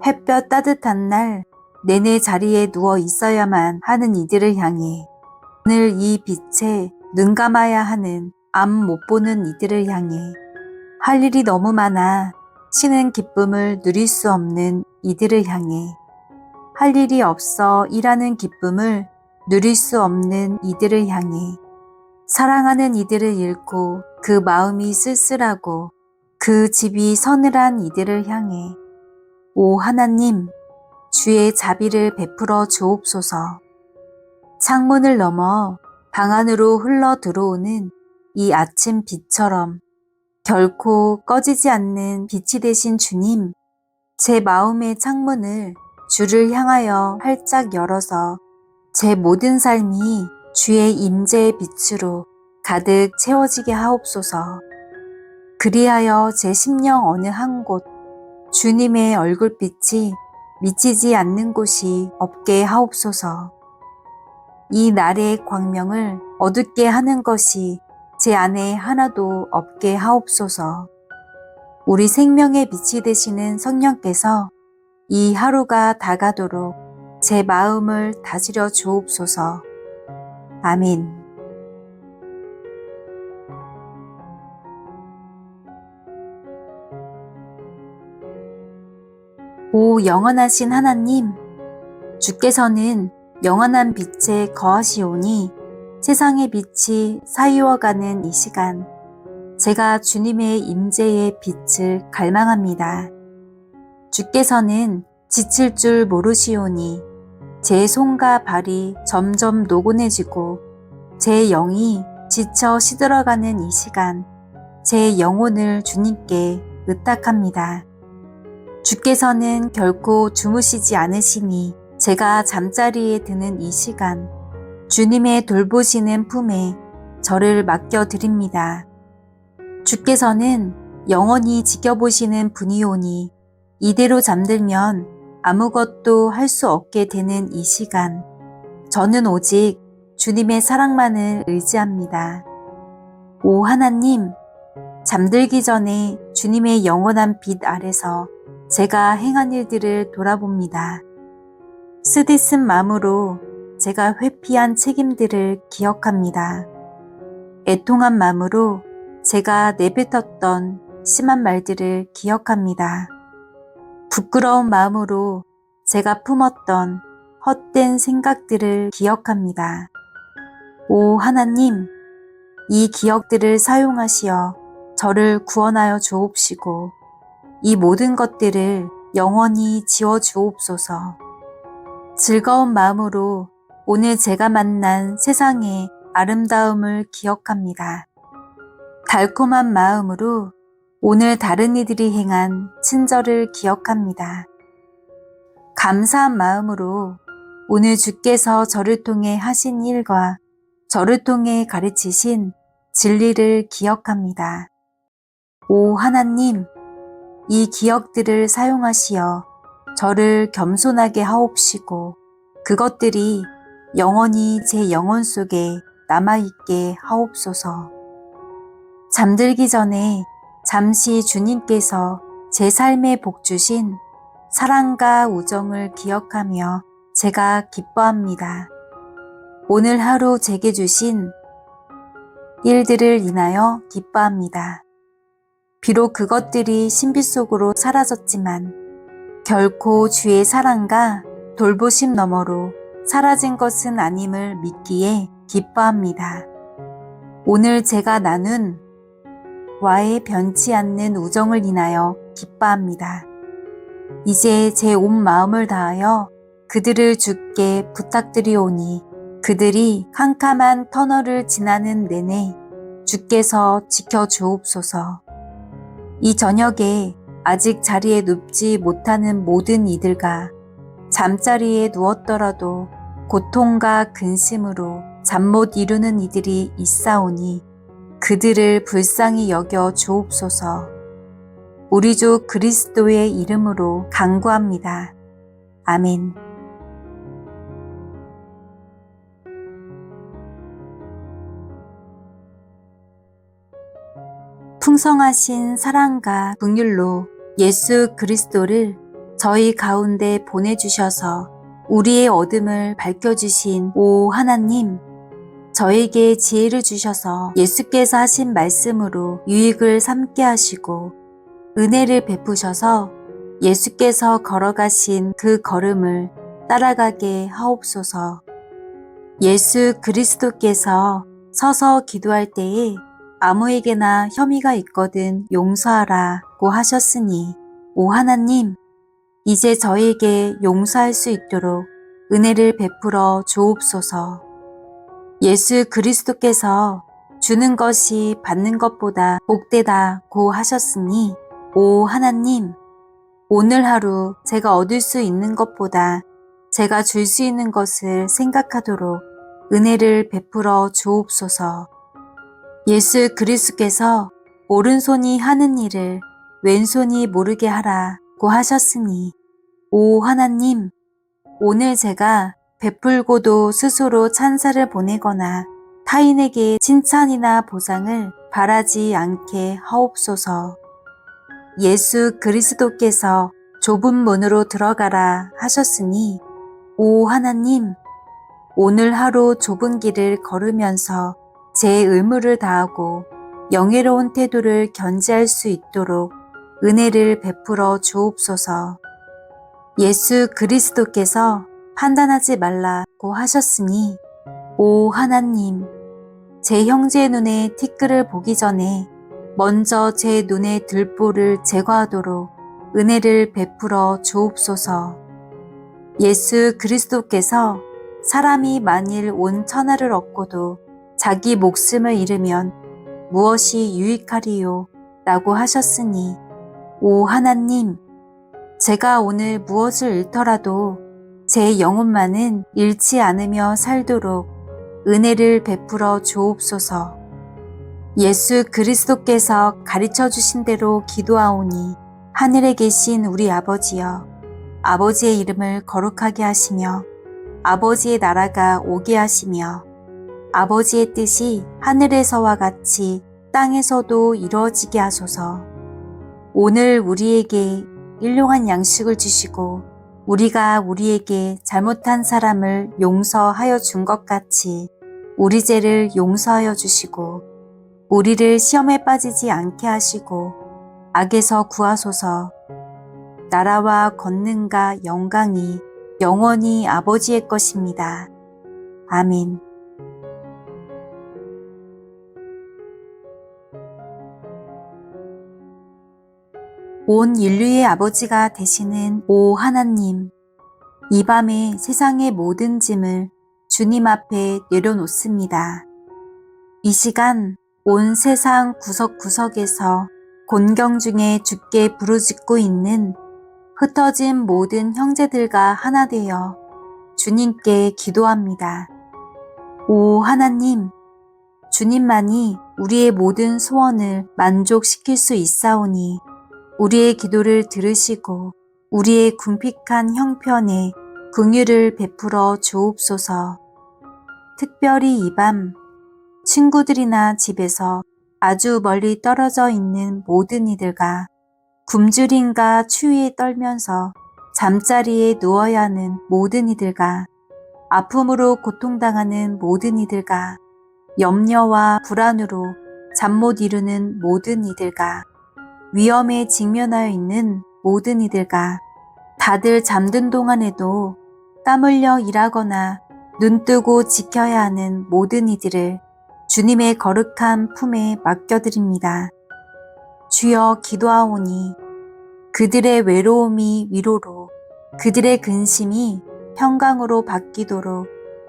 햇볕 따뜻한 날 내내 자리에 누워 있어야만 하는 이들을 향해 오늘 이 빛에 눈 감아야 하는 앞 못 보는 이들을 향해 할 일이 너무 많아 쉬는 기쁨을 누릴 수 없는 이들을 향해 할 일이 없어 일하는 기쁨을 누릴 수 없는 이들을 향해 사랑하는 이들을 잃고 그 마음이 쓸쓸하고 그 집이 서늘한 이들을 향해 오 하나님, 주의 자비를 베풀어 주옵소서. 창문을 넘어 방 안으로 흘러 들어오는 이 아침 빛처럼 결코 꺼지지 않는 빛이 되신 주님, 제 마음의 창문을 주를 향하여 활짝 열어서 제 모든 삶이 주의 임재의 빛으로 가득 채워지게 하옵소서. 그리하여 제 심령 어느 한 곳 주님의 얼굴빛이 미치지 않는 곳이 없게 하옵소서. 이 날의 광명을 어둡게 하는 것이 제 안에 하나도 없게 하옵소서. 우리 생명의 빛이 되시는 성령께서 이 하루가 다가도록 제 마음을 다스려 주옵소서. 아멘. 오 영원하신 하나님, 주께서는 영원한 빛에 거하시오니 세상의 빛이 사이워가는 이 시간, 제가 주님의 임재의 빛을 갈망합니다. 주께서는 지칠 줄 모르시오니 제 손과 발이 점점 노곤해지고 제 영이 지쳐 시들어가는 이 시간, 제 영혼을 주님께 의탁합니다. 주께서는 결코 주무시지 않으시니 제가 잠자리에 드는 이 시간, 주님의 돌보시는 품에 저를 맡겨드립니다. 주께서는 영원히 지켜보시는 분이오니 이대로 잠들면 아무것도 할 수 없게 되는 이 시간, 저는 오직 주님의 사랑만을 의지합니다. 오 하나님, 잠들기 전에 주님의 영원한 빛 아래서 제가 행한 일들을 돌아봅니다. 쓰디쓴 마음으로 제가 회피한 책임들을 기억합니다. 애통한 마음으로 제가 내뱉었던 심한 말들을 기억합니다. 부끄러운 마음으로 제가 품었던 헛된 생각들을 기억합니다. 오 하나님, 이 기억들을 사용하시어 저를 구원하여 주옵시고 이 모든 것들을 영원히 지워 주옵소서. 즐거운 마음으로 오늘 제가 만난 세상의 아름다움을 기억합니다. 달콤한 마음으로 오늘 다른 이들이 행한 친절을 기억합니다. 감사한 마음으로 오늘 주께서 저를 통해 하신 일과 저를 통해 가르치신 진리를 기억합니다. 오 하나님, 이 기억들을 사용하시어 저를 겸손하게 하옵시고 그것들이 영원히 제 영혼 속에 남아있게 하옵소서. 잠들기 전에 잠시 주님께서 제 삶에 복 주신 사랑과 우정을 기억하며 제가 기뻐합니다. 오늘 하루 제게 주신 일들을 인하여 기뻐합니다. 비록 그것들이 신비 속으로 사라졌지만 결코 주의 사랑과 돌보심 너머로 사라진 것은 아님을 믿기에 기뻐합니다. 오늘 제가 나눈 와의 변치 않는 우정을 인하여 기뻐합니다. 이제 제 온 마음을 다하여 그들을 주께 부탁드리오니 그들이 캄캄한 터널을 지나는 내내 주께서 지켜주옵소서. 이 저녁에 아직 자리에 눕지 못하는 모든 이들과 잠자리에 누웠더라도 고통과 근심으로 잠 못 이루는 이들이 있사오니 그들을 불쌍히 여겨 주옵소서. 우리 주 그리스도의 이름으로 간구합니다. 아멘. 풍성하신 사랑과 긍휼로 예수 그리스도를 저희 가운데 보내주셔서 우리의 어둠을 밝혀주신 오 하나님, 저에게 지혜를 주셔서 예수께서 하신 말씀으로 유익을 삼게 하시고 은혜를 베푸셔서 예수께서 걸어가신 그 걸음을 따라가게 하옵소서. 예수 그리스도께서 서서 기도할 때에 아무에게나 혐의가 있거든 용서하라고 하셨으니 오 하나님, 이제 저에게 용서할 수 있도록 은혜를 베풀어 주옵소서. 예수 그리스도께서 주는 것이 받는 것보다 복되다고 하셨으니 오 하나님, 오늘 하루 제가 얻을 수 있는 것보다 제가 줄 수 있는 것을 생각하도록 은혜를 베풀어 주옵소서. 예수 그리스도께서 오른손이 하는 일을 왼손이 모르게 하라고 하셨으니 오 하나님, 오늘 제가 베풀고도 스스로 찬사를 보내거나 타인에게 칭찬이나 보상을 바라지 않게 하옵소서. 예수 그리스도께서 좁은 문으로 들어가라 하셨으니 오 하나님, 오늘 하루 좁은 길을 걸으면서 제 의무를 다하고 영예로운 태도를 견지할 수 있도록 은혜를 베풀어 주옵소서. 예수 그리스도께서 판단하지 말라고 하셨으니 오 하나님, 제 형제의 눈에 티끌을 보기 전에 먼저 제 눈의 들보를 제거하도록 은혜를 베풀어 주옵소서. 예수 그리스도께서 사람이 만일 온 천하를 얻고도 자기 목숨을 잃으면 무엇이 유익하리요? 라고 하셨으니 오 하나님, 제가 오늘 무엇을 잃더라도 제 영혼만은 잃지 않으며 살도록 은혜를 베풀어 주옵소서. 예수 그리스도께서 가르쳐 주신 대로 기도하오니 하늘에 계신 우리 아버지여, 아버지의 이름을 거룩하게 하시며 아버지의 나라가 오게 하시며 아버지의 뜻이 하늘에서와 같이 땅에서도 이루어지게 하소서. 오늘 우리에게 일용할 양식을 주시고 우리가 우리에게 잘못한 사람을 용서하여 준 것 같이 우리 죄를 용서하여 주시고 우리를 시험에 빠지지 않게 하시고 악에서 구하소서. 나라와 권능과 영광이 영원히 아버지의 것입니다. 아멘. 온 인류의 아버지가 되시는 오 하나님, 이 밤에 세상의 모든 짐을 주님 앞에 내려놓습니다. 이 시간 온 세상 구석구석에서 곤경 중에 주께 부르짖고 있는 흩어진 모든 형제들과 하나 되어 주님께 기도합니다. 오 하나님, 주님만이 우리의 모든 소원을 만족시킬 수 있사오니 우리의 기도를 들으시고 우리의 궁핍한 형편에 긍휼을 베풀어 주옵소서. 특별히 이 밤 친구들이나 집에서 아주 멀리 떨어져 있는 모든 이들과 굶주림과 추위에 떨면서 잠자리에 누워야 하는 모든 이들과 아픔으로 고통당하는 모든 이들과 염려와 불안으로 잠 못 이루는 모든 이들과 위험에 직면하여 있는 모든 이들과 다들 잠든 동안에도 땀 흘려 일하거나 눈 뜨고 지켜야 하는 모든 이들을 주님의 거룩한 품에 맡겨드립니다. 주여 기도하오니 그들의 외로움이 위로로, 그들의 근심이 평강으로 바뀌도록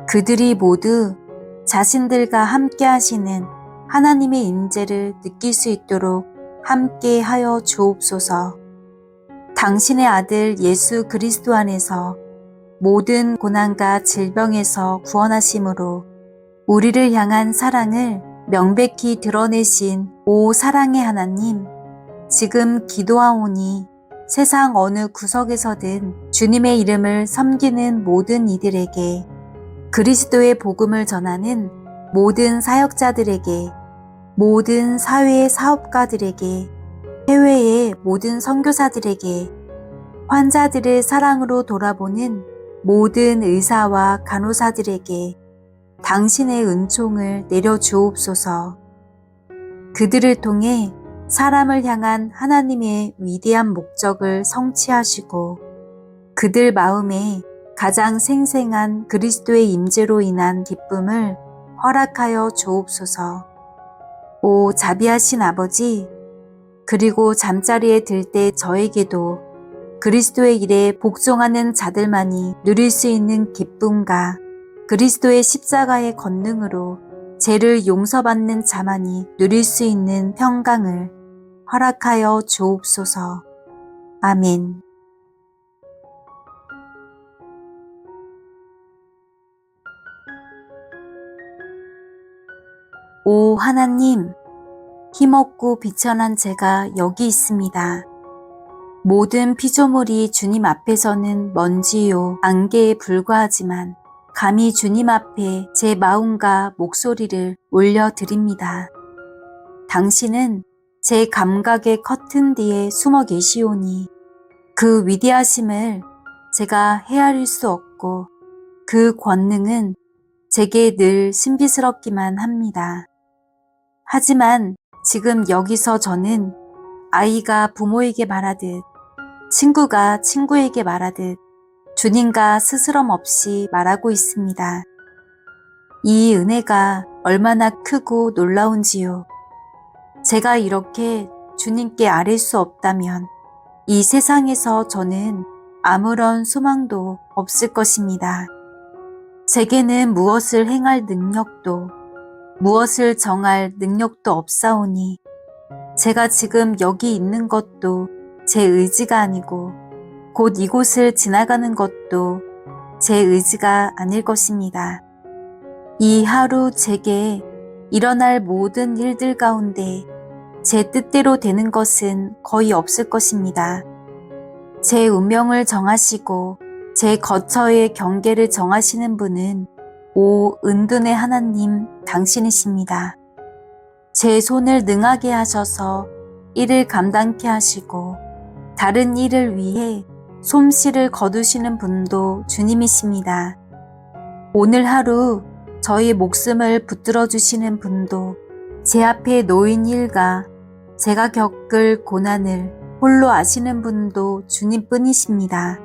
그들이 모두 자신들과 함께 하시는 하나님의 임재를 느낄 수 있도록 함께 하여 주옵소서. 당신의 아들 예수 그리스도 안에서 모든 고난과 질병에서 구원하심으로 우리를 향한 사랑을 명백히 드러내신 오 사랑의 하나님, 지금 기도하오니 세상 어느 구석에서든 주님의 이름을 섬기는 모든 이들에게, 그리스도의 복음을 전하는 모든 사역자들에게, 모든 사회의 사업가들에게, 해외의 모든 선교사들에게, 환자들을 사랑으로 돌아보는 모든 의사와 간호사들에게 당신의 은총을 내려주옵소서. 그들을 통해 사람을 향한 하나님의 위대한 목적을 성취하시고 그들 마음에 가장 생생한 그리스도의 임재로 인한 기쁨을 허락하여 주옵소서. 오 자비하신 아버지, 그리고 잠자리에 들 때 저에게도 그리스도의 일에 복종하는 자들만이 누릴 수 있는 기쁨과 그리스도의 십자가의 권능으로 죄를 용서받는 자만이 누릴 수 있는 평강을 허락하여 주옵소서. 아멘. 오 하나님, 힘없고 비천한 제가 여기 있습니다. 모든 피조물이 주님 앞에서는 먼지요 안개에 불과하지만 감히 주님 앞에 제 마음과 목소리를 올려드립니다. 당신은 제 감각의 커튼 뒤에 숨어 계시오니 그 위대하심을 제가 헤아릴 수 없고 그 권능은 제게 늘 신비스럽기만 합니다. 하지만 지금 여기서 저는 아이가 부모에게 말하듯, 친구가 친구에게 말하듯 주님과 스스럼 없이 말하고 있습니다. 이 은혜가 얼마나 크고 놀라운지요. 제가 이렇게 주님께 아뢰 수 없다면 이 세상에서 저는 아무런 소망도 없을 것입니다. 제게는 무엇을 행할 능력도, 무엇을 정할 능력도 없사오니 제가 지금 여기 있는 것도 제 의지가 아니고 곧 이곳을 지나가는 것도 제 의지가 아닐 것입니다. 이 하루 제게 일어날 모든 일들 가운데 제 뜻대로 되는 것은 거의 없을 것입니다. 제 운명을 정하시고 제 거처의 경계를 정하시는 분은 오 은둔의 하나님 당신이십니다. 제 손을 능하게 하셔서 일을 감당케 하시고 다른 일을 위해 솜씨를 거두시는 분도 주님이십니다. 오늘 하루 저희 목숨을 붙들어 주시는 분도 제 앞에 놓인 일과 제가 겪을 고난을 홀로 아시는 분도 주님뿐이십니다.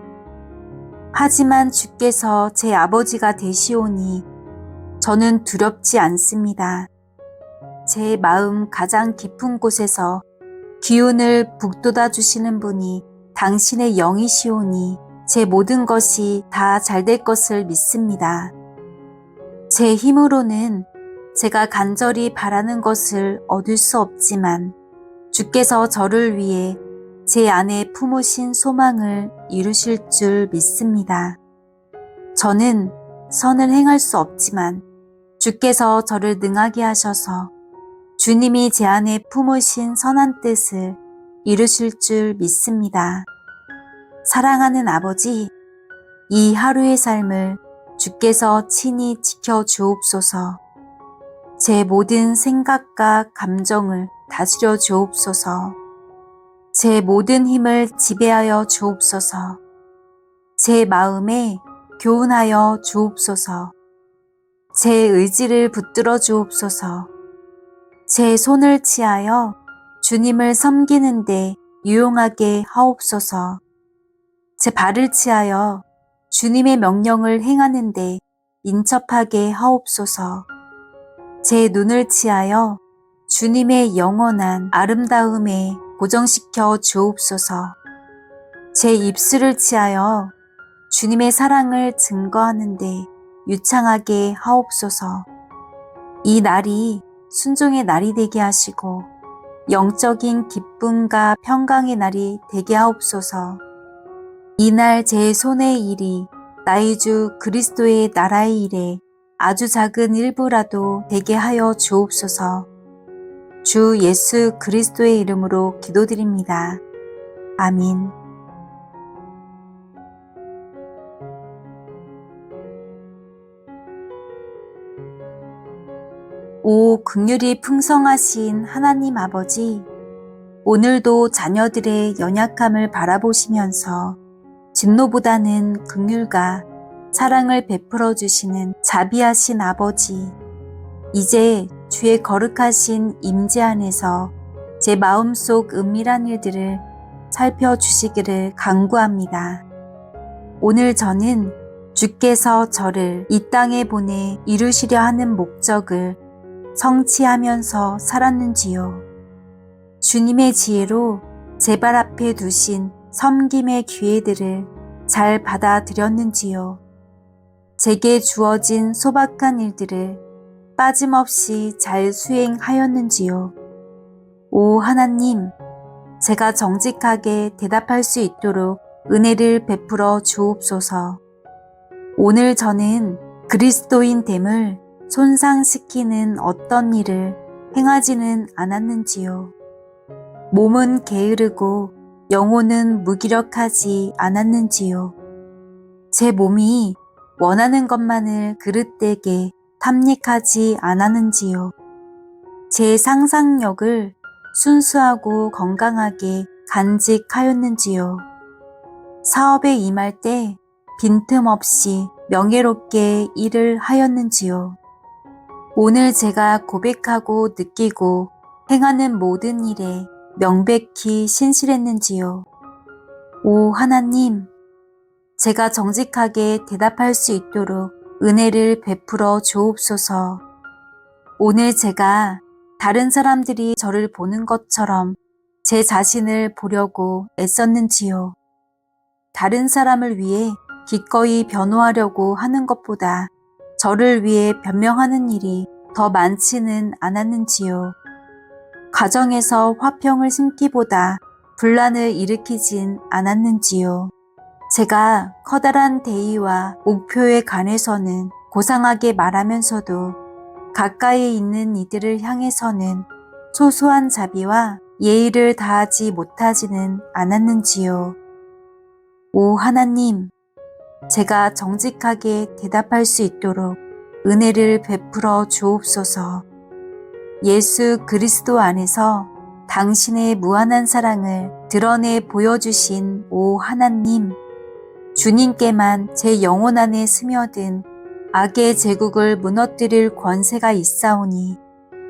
하지만 주께서 제 아버지가 되시오니 저는 두렵지 않습니다. 제 마음 가장 깊은 곳에서 기운을 북돋아 주시는 분이 당신의 영이시오니 제 모든 것이 다 잘 될 것을 믿습니다. 제 힘으로는 제가 간절히 바라는 것을 얻을 수 없지만 주께서 저를 위해 제 안에 품으신 소망을 이루실 줄 믿습니다. 저는 선을 행할 수 없지만 주께서 저를 능하게 하셔서 주님이 제 안에 품으신 선한 뜻을 이루실 줄 믿습니다. 사랑하는 아버지, 이 하루의 삶을 주께서 친히 지켜 주옵소서. 제 모든 생각과 감정을 다스려 주옵소서. 제 모든 힘을 지배하여 주옵소서. 제 마음에 교훈하여 주옵소서. 제 의지를 붙들어 주옵소서. 제 손을 취하여 주님을 섬기는데 유용하게 하옵소서. 제 발을 취하여 주님의 명령을 행하는데 인첩하게 하옵소서. 제 눈을 취하여 주님의 영원한 아름다움에 고정시켜 주옵소서. 제 입술을 취하여 주님의 사랑을 증거하는데 유창하게 하옵소서. 이 날이 순종의 날이 되게 하시고 영적인 기쁨과 평강의 날이 되게 하옵소서. 이날 제 손의 일이 나의 주 그리스도의 나라의 일에 아주 작은 일부라도 되게 하여 주옵소서. 주 예수 그리스도의 이름으로 기도드립니다. 아멘. 오 긍휼이 풍성하신 하나님 아버지, 오늘도 자녀들의 연약함을 바라보시면서 진노보다는 긍휼과 사랑을 베풀어 주시는 자비하신 아버지, 이제 주의 거룩하신 임재 안에서 제 마음속 은밀한 일들을 살펴주시기를 간구합니다. 오늘 저는 주께서 저를 이 땅에 보내 이루시려 하는 목적을 성취하면서 살았는지요. 주님의 지혜로 제 발 앞에 두신 섬김의 기회들을 잘 받아들였는지요. 제게 주어진 소박한 일들을 빠짐없이 잘 수행하였는지요. 오 하나님, 제가 정직하게 대답할 수 있도록 은혜를 베풀어 주옵소서. 오늘 저는 그리스도인 됨을 손상시키는 어떤 일을 행하지는 않았는지요. 몸은 게으르고 영혼은 무기력하지 않았는지요. 제 몸이 원하는 것만을 그릇되게 탐닉하지 않았는지요. 제 상상력을 순수하고 건강하게 간직하였는지요. 사업에 임할 때 빈틈없이 명예롭게 일을 하였는지요. 오늘 제가 고백하고 느끼고 행하는 모든 일에 명백히 신실했는지요. 오 하나님, 제가 정직하게 대답할 수 있도록 은혜를 베풀어 주옵소서. 오늘 제가 다른 사람들이 저를 보는 것처럼 제 자신을 보려고 애썼는지요. 다른 사람을 위해 기꺼이 변호하려고 하는 것보다 저를 위해 변명하는 일이 더 많지는 않았는지요. 가정에서 화평을 심기보다 분란을 일으키진 않았는지요. 제가 커다란 대의와 목표에 관해서는 고상하게 말하면서도 가까이 있는 이들을 향해서는 소소한 자비와 예의를 다하지 못하지는 않았는지요. 오 하나님, 제가 정직하게 대답할 수 있도록 은혜를 베풀어 주옵소서. 예수 그리스도 안에서 당신의 무한한 사랑을 드러내 보여주신 오 하나님, 주님께만 제 영혼 안에 스며든 악의 제국을 무너뜨릴 권세가 있사오니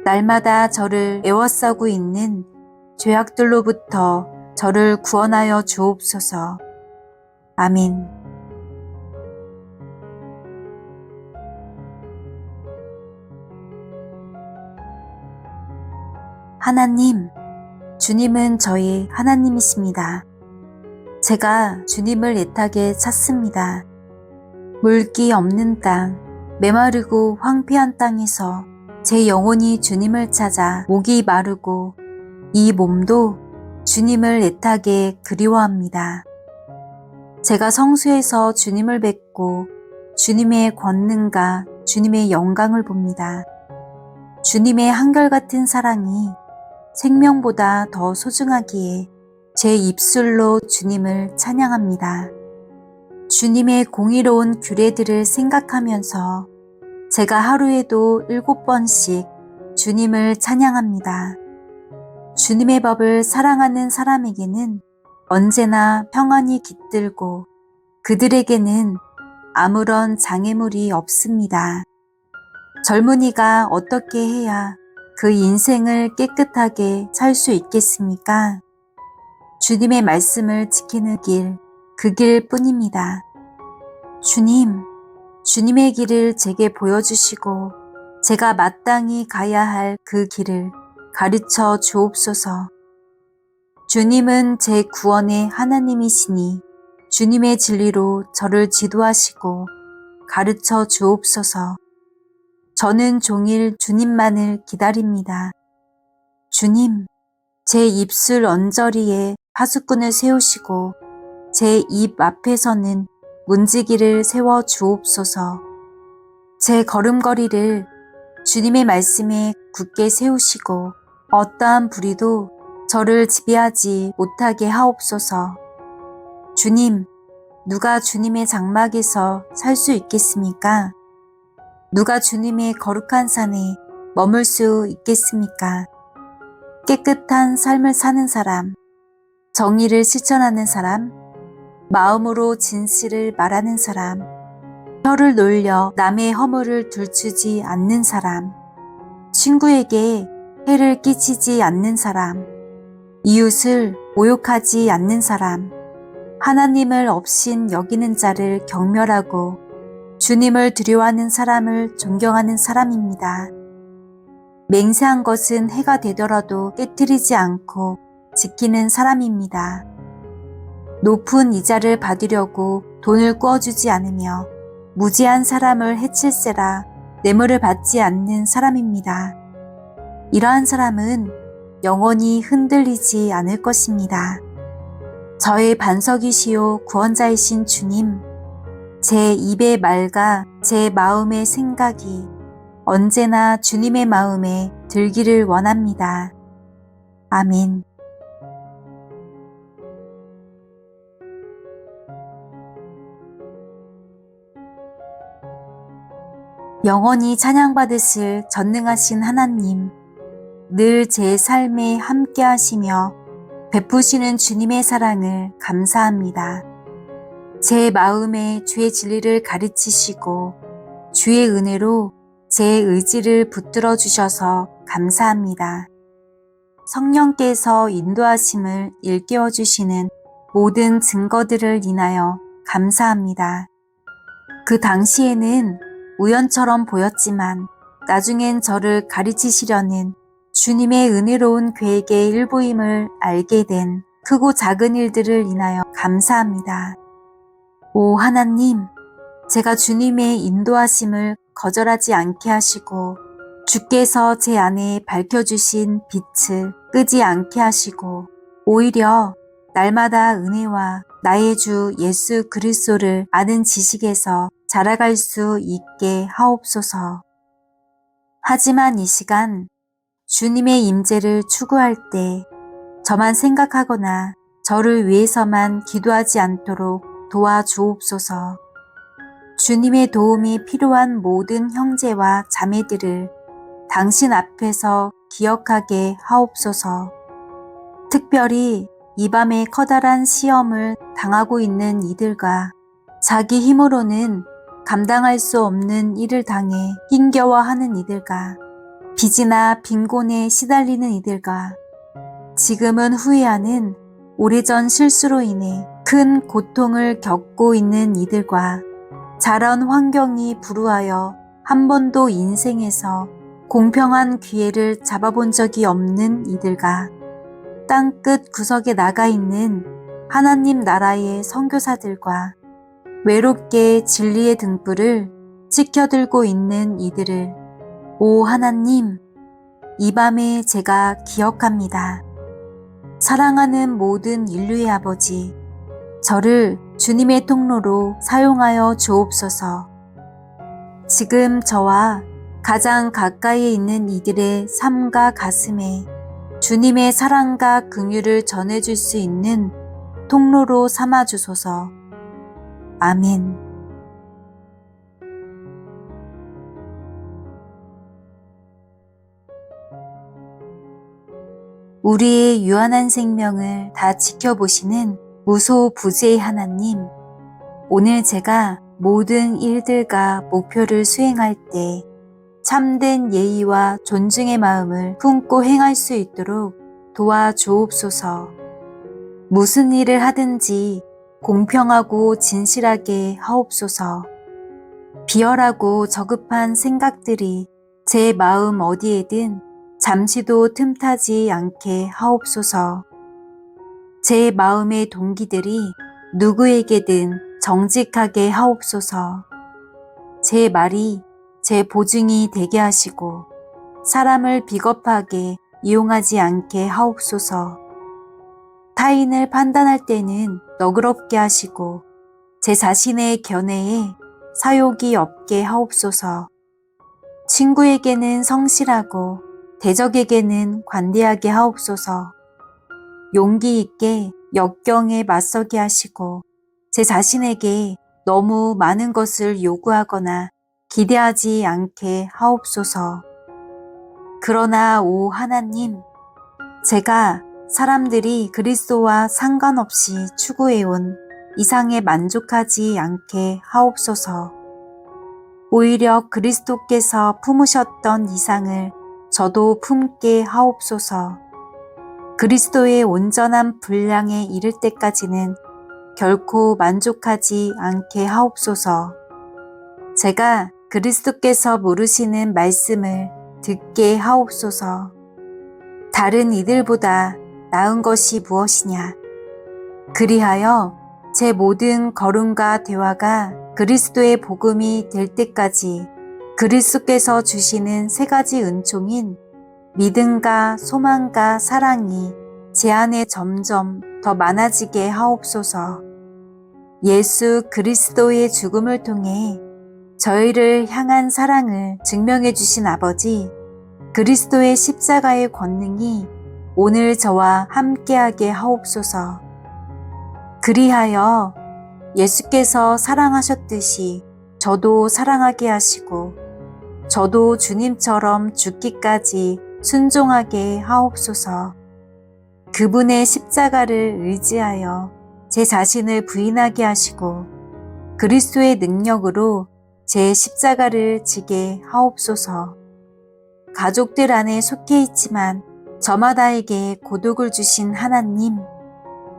날마다 저를 애워싸고 있는 죄악들로부터 저를 구원하여 주옵소서. 아멘. 하나님, 주님은 저의 하나님이십니다. 제가 주님을 애타게 찾습니다. 물기 없는 땅, 메마르고 황폐한 땅에서 제 영혼이 주님을 찾아 목이 마르고 이 몸도 주님을 애타게 그리워합니다. 제가 성수에서 주님을 뵙고 주님의 권능과 주님의 영광을 봅니다. 주님의 한결같은 사랑이 생명보다 더 소중하기에 제 입술로 주님을 찬양합니다. 주님의 공의로운 규례들을 생각하면서 제가 하루에도 7번씩 주님을 찬양합니다. 주님의 법을 사랑하는 사람에게는 언제나 평안이 깃들고 그들에게는 아무런 장애물이 없습니다. 젊은이가 어떻게 해야 그 인생을 깨끗하게 살 수 있겠습니까? 주님의 말씀을 지키는 길, 그 길 뿐입니다. 주님, 주님의 길을 제게 보여주시고 제가 마땅히 가야 할 그 길을 가르쳐 주옵소서. 주님은 제 구원의 하나님이시니 주님의 진리로 저를 지도하시고 가르쳐 주옵소서. 저는 종일 주님만을 기다립니다. 주님, 제 입술 언저리에 파수꾼을 세우시고 제 입 앞에서는 문지기를 세워 주옵소서. 제 걸음걸이를 주님의 말씀에 굳게 세우시고 어떠한 불의도 저를 지배하지 못하게 하옵소서. 주님, 누가 주님의 장막에서 살 수 있겠습니까? 누가 주님의 거룩한 산에 머물 수 있겠습니까? 깨끗한 삶을 사는 사람, 정의를 실천하는 사람, 마음으로 진실을 말하는 사람, 혀를 놀려 남의 허물을 들추지 않는 사람, 친구에게 해를 끼치지 않는 사람, 이웃을 모욕하지 않는 사람, 하나님을 업신 여기는 자를 경멸하고 주님을 두려워하는 사람을 존경하는 사람입니다. 맹세한 것은 해가 되더라도 깨뜨리지 않고 지키는 사람입니다. 높은 이자를 받으려고 돈을 꾸어주지 않으며 무지한 사람을 해칠세라 뇌물을 받지 않는 사람입니다. 이러한 사람은 영원히 흔들리지 않을 것입니다. 저의 반석이시요 구원자이신 주님, 제 입의 말과 제 마음의 생각이 언제나 주님의 마음에 들기를 원합니다. 아멘. 영원히 찬양받으실 전능하신 하나님, 늘 제 삶에 함께 하시며 베푸시는 주님의 사랑을 감사합니다. 제 마음에 주의 진리를 가르치시고 주의 은혜로 제 의지를 붙들어 주셔서 감사합니다. 성령께서 인도하심을 일깨워 주시는 모든 증거들을 인하여 감사합니다. 그 당시에는 우연처럼 보였지만 나중엔 저를 가르치시려는 주님의 은혜로운 계획의 일부임을 알게 된 크고 작은 일들을 인하여 감사합니다. 오 하나님, 제가 주님의 인도하심을 거절하지 않게 하시고 주께서 제 안에 밝혀주신 빛을 끄지 않게 하시고 오히려 날마다 은혜와 나의 주 예수 그리스도를 아는 지식에서 자라갈 수 있게 하옵소서. 하지만 이 시간 주님의 임재를 추구할 때 저만 생각하거나 저를 위해서만 기도하지 않도록 도와주옵소서. 주님의 도움이 필요한 모든 형제와 자매들을 당신 앞에서 기억하게 하옵소서. 특별히 이 밤에 커다란 시험을 당하고 있는 이들과 자기 힘으로는 감당할 수 없는 일을 당해 힘겨워하는 이들과 빚이나 빈곤에 시달리는 이들과 지금은 후회하는 오래전 실수로 인해 큰 고통을 겪고 있는 이들과 자란 환경이 불우하여 한 번도 인생에서 공평한 기회를 잡아본 적이 없는 이들과 땅끝 구석에 나가 있는 하나님 나라의 선교사들과 외롭게 진리의 등불을 지켜들고 있는 이들을 오 하나님, 이 밤에 제가 기억합니다. 사랑하는 모든 인류의 아버지, 저를 주님의 통로로 사용하여 주옵소서. 지금 저와 가장 가까이에 있는 이들의 삶과 가슴에 주님의 사랑과 긍휼을 전해줄 수 있는 통로로 삼아 주소서. 아멘. 우리의 유한한 생명을 다 지켜보시는 무소부재의 하나님, 오늘 제가 모든 일들과 목표를 수행할 때 참된 예의와 존중의 마음을 품고 행할 수 있도록 도와주옵소서. 무슨 일을 하든지 공평하고 진실하게 하옵소서. 비열하고 저급한 생각들이 제 마음 어디에든 잠시도 틈타지 않게 하옵소서. 제 마음의 동기들이 누구에게든 정직하게 하옵소서. 제 말이 제 보증이 되게 하시고 사람을 비겁하게 이용하지 않게 하옵소서. 타인을 판단할 때는 너그럽게 하시고 제 자신의 견해에 사욕이 없게 하옵소서. 친구에게는 성실하고 대적에게는 관대하게 하옵소서. 용기 있게 역경에 맞서게 하시고 제 자신에게 너무 많은 것을 요구하거나 기대하지 않게 하옵소서. 그러나 오 하나님, 제가 사람들이 그리스도와 상관없이 추구해온 이상에 만족하지 않게 하옵소서. 오히려 그리스도께서 품으셨던 이상을 저도 품게 하옵소서. 그리스도의 온전한 분량에 이를 때까지는 결코 만족하지 않게 하옵소서. 제가 그리스도께서 모르시는 말씀을 듣게 하옵소서. 다른 이들보다 나은 것이 무엇이냐? 그리하여 제 모든 걸음과 대화가 그리스도의 복음이 될 때까지 그리스도께서 주시는 세 가지 은총인 믿음과 소망과 사랑이 제 안에 점점 더 많아지게 하옵소서. 예수 그리스도의 죽음을 통해 저희를 향한 사랑을 증명해 주신 아버지, 그리스도의 십자가의 권능이 오늘 저와 함께하게 하옵소서. 그리하여 예수께서 사랑하셨듯이 저도 사랑하게 하시고 저도 주님처럼 죽기까지 순종하게 하옵소서. 그분의 십자가를 의지하여 제 자신을 부인하게 하시고 그리스도의 능력으로 제 십자가를 지게 하옵소서. 가족들 안에 속해 있지만 저마다에게 고독을 주신 하나님,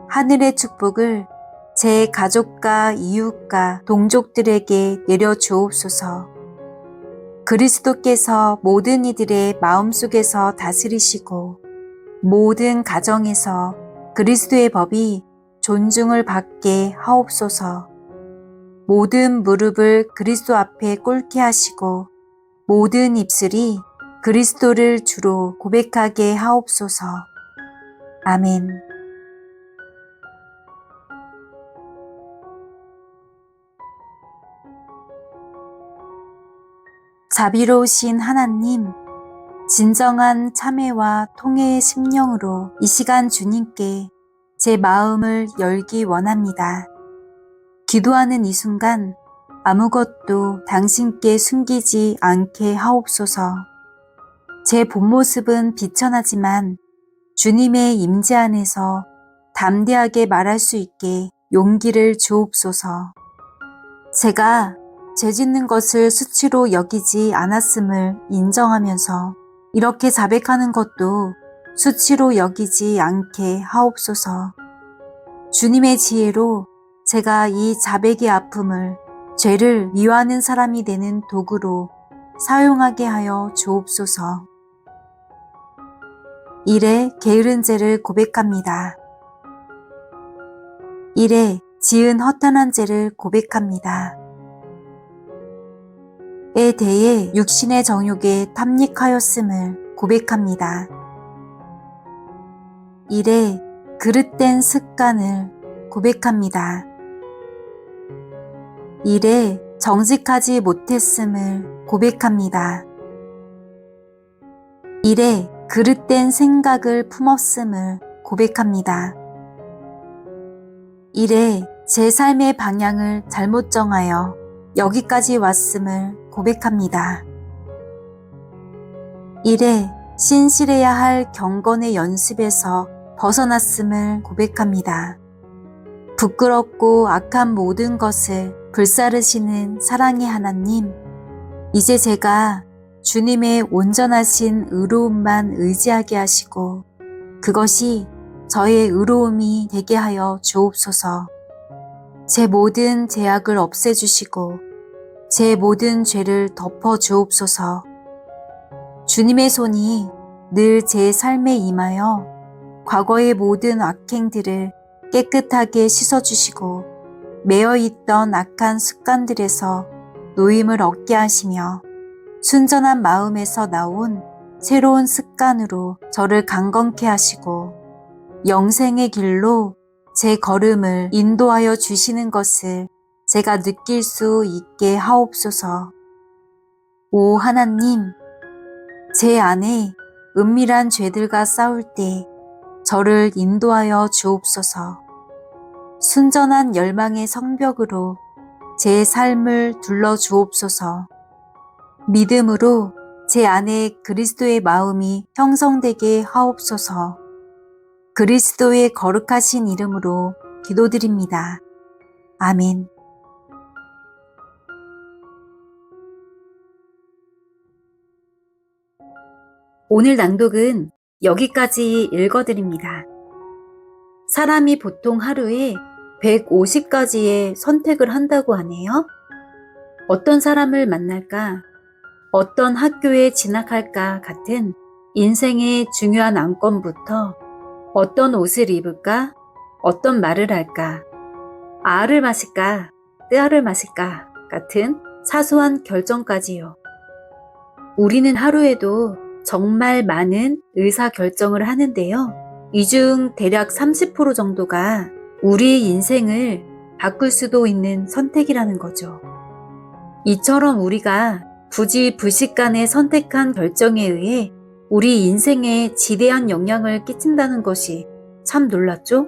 하늘의 축복을 제 가족과 이웃과 동족들에게 내려주옵소서. 그리스도께서 모든 이들의 마음속에서 다스리시고 모든 가정에서 그리스도의 법이 존중을 받게 하옵소서. 모든 무릎을 그리스도 앞에 꿇게 하시고 모든 입술이 그리스도를 주로 고백하게 하옵소서. 아멘. 자비로우신 하나님, 진정한 참회와 통회의 심령으로 이 시간 주님께 제 마음을 열기 원합니다. 기도하는 이 순간 아무것도 당신께 숨기지 않게 하옵소서. 제 본 모습은 비천하지만 주님의 임재 안에서 담대하게 말할 수 있게 용기를 주옵소서. 제가 죄짓는 것을 수치로 여기지 않았음을 인정하면서 이렇게 자백하는 것도 수치로 여기지 않게 하옵소서. 주님의 지혜로 제가 이 자백의 아픔을 죄를 미워하는 사람이 되는 도구로 사용하게 하여 주옵소서. 일에 게으른 죄를 고백합니다. 일에 지은 허탄한 죄를 고백합니다. 에 대해 육신의 정욕에 탐닉하였음을 고백합니다. 일에 그릇된 습관을 고백합니다. 일에 정직하지 못했음을 고백합니다. 일에 그릇된 생각을 품었음을 고백합니다. 일에 제 삶의 방향을 잘못 정하여 여기까지 왔음을 고백합니다. 일에 신실해야 할 경건의 연습에서 벗어났음을 고백합니다. 부끄럽고 악한 모든 것을 불사르시는 사랑의 하나님, 이제 제가 주님의 온전하신 의로움만 의지하게 하시고 그것이 저의 의로움이 되게 하여 주옵소서. 제 모든 죄악을 없애주시고 제 모든 죄를 덮어 주옵소서. 주님의 손이 늘 제 삶에 임하여 과거의 모든 악행들을 깨끗하게 씻어주시고 매여있던 악한 습관들에서 노임을 얻게 하시며 순전한 마음에서 나온 새로운 습관으로 저를 강건케 하시고 영생의 길로 제 걸음을 인도하여 주시는 것을 제가 느낄 수 있게 하옵소서. 오 하나님, 제 안에 은밀한 죄들과 싸울 때 저를 인도하여 주옵소서. 순전한 열망의 성벽으로 제 삶을 둘러 주옵소서. 믿음으로 제 안에 그리스도의 마음이 형성되게 하옵소서. 그리스도의 거룩하신 이름으로 기도드립니다. 아멘. 오늘 낭독은 여기까지 읽어드립니다. 사람이 보통 하루에 150가지의 선택을 한다고 하네요. 어떤 사람을 만날까? 어떤 학교에 진학할까 같은 인생의 중요한 안건부터 어떤 옷을 입을까? 어떤 말을 할까? 아를 마실까? 뜨아를 마실까? 같은 사소한 결정까지요. 우리는 하루에도 정말 많은 의사결정을 하는데요. 이 중 대략 30% 정도가 우리의 인생을 바꿀 수도 있는 선택이라는 거죠. 이처럼 우리가 부지불식간에 선택한 결정에 의해 우리 인생에 지대한 영향을 끼친다는 것이 참 놀랍죠?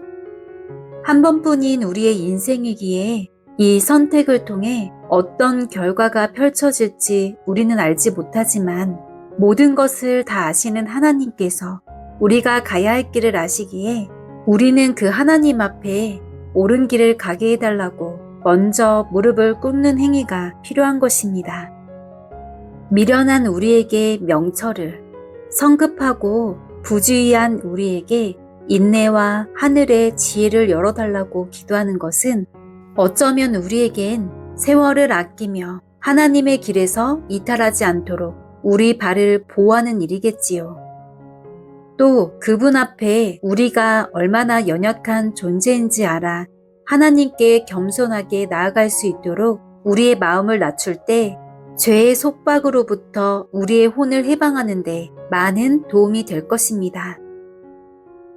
한 번뿐인 우리의 인생이기에 이 선택을 통해 어떤 결과가 펼쳐질지 우리는 알지 못하지만 모든 것을 다 아시는 하나님께서 우리가 가야 할 길을 아시기에 우리는 그 하나님 앞에 옳은 길을 가게 해달라고 먼저 무릎을 꿇는 행위가 필요한 것입니다. 미련한 우리에게 명철을, 성급하고 부주의한 우리에게 인내와 하늘의 지혜를 열어달라고 기도하는 것은 어쩌면 우리에겐 세월을 아끼며 하나님의 길에서 이탈하지 않도록 우리 발을 보호하는 일이겠지요. 또 그분 앞에 우리가 얼마나 연약한 존재인지 알아 하나님께 겸손하게 나아갈 수 있도록 우리의 마음을 낮출 때 죄의 속박으로부터 우리의 혼을 해방하는 데 많은 도움이 될 것입니다.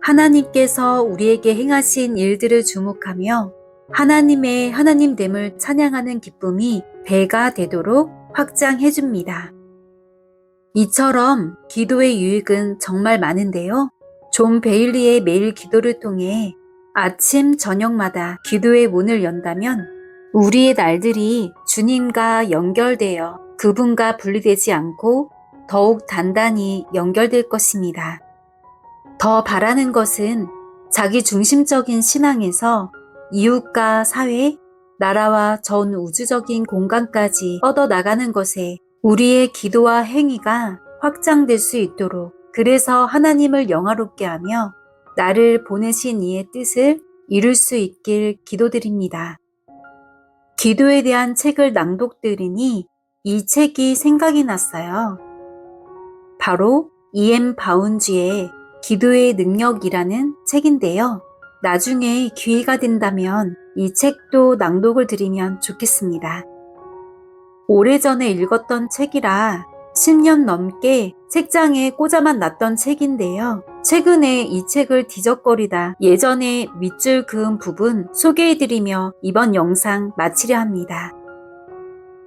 하나님께서 우리에게 행하신 일들을 주목하며 하나님의 하나님됨을 찬양하는 기쁨이 배가 되도록 확장해 줍니다. 이처럼 기도의 유익은 정말 많은데요. 존 베일리의 매일 기도를 통해 아침, 저녁마다 기도의 문을 연다면 우리의 날들이 주님과 연결되어 그분과 분리되지 않고 더욱 단단히 연결될 것입니다. 더 바라는 것은 자기 중심적인 신앙에서 이웃과 사회, 나라와 전 우주적인 공간까지 뻗어나가는 것에 우리의 기도와 행위가 확장될 수 있도록 그래서 하나님을 영화롭게 하며 나를 보내신 이의 뜻을 이룰 수 있길 기도드립니다. 기도에 대한 책을 낭독드리니 이 책이 생각이 났어요. 바로 E.M. 바운지의 기도의 능력이라는 책인데요. 나중에 기회가 된다면 이 책도 낭독을 드리면 좋겠습니다. 오래전에 읽었던 책이라 10년 넘게 책장에 꽂아만 놨던 책인데요. 최근에 이 책을 뒤적거리다 예전에 밑줄 그은 부분 소개해드리며 이번 영상 마치려 합니다.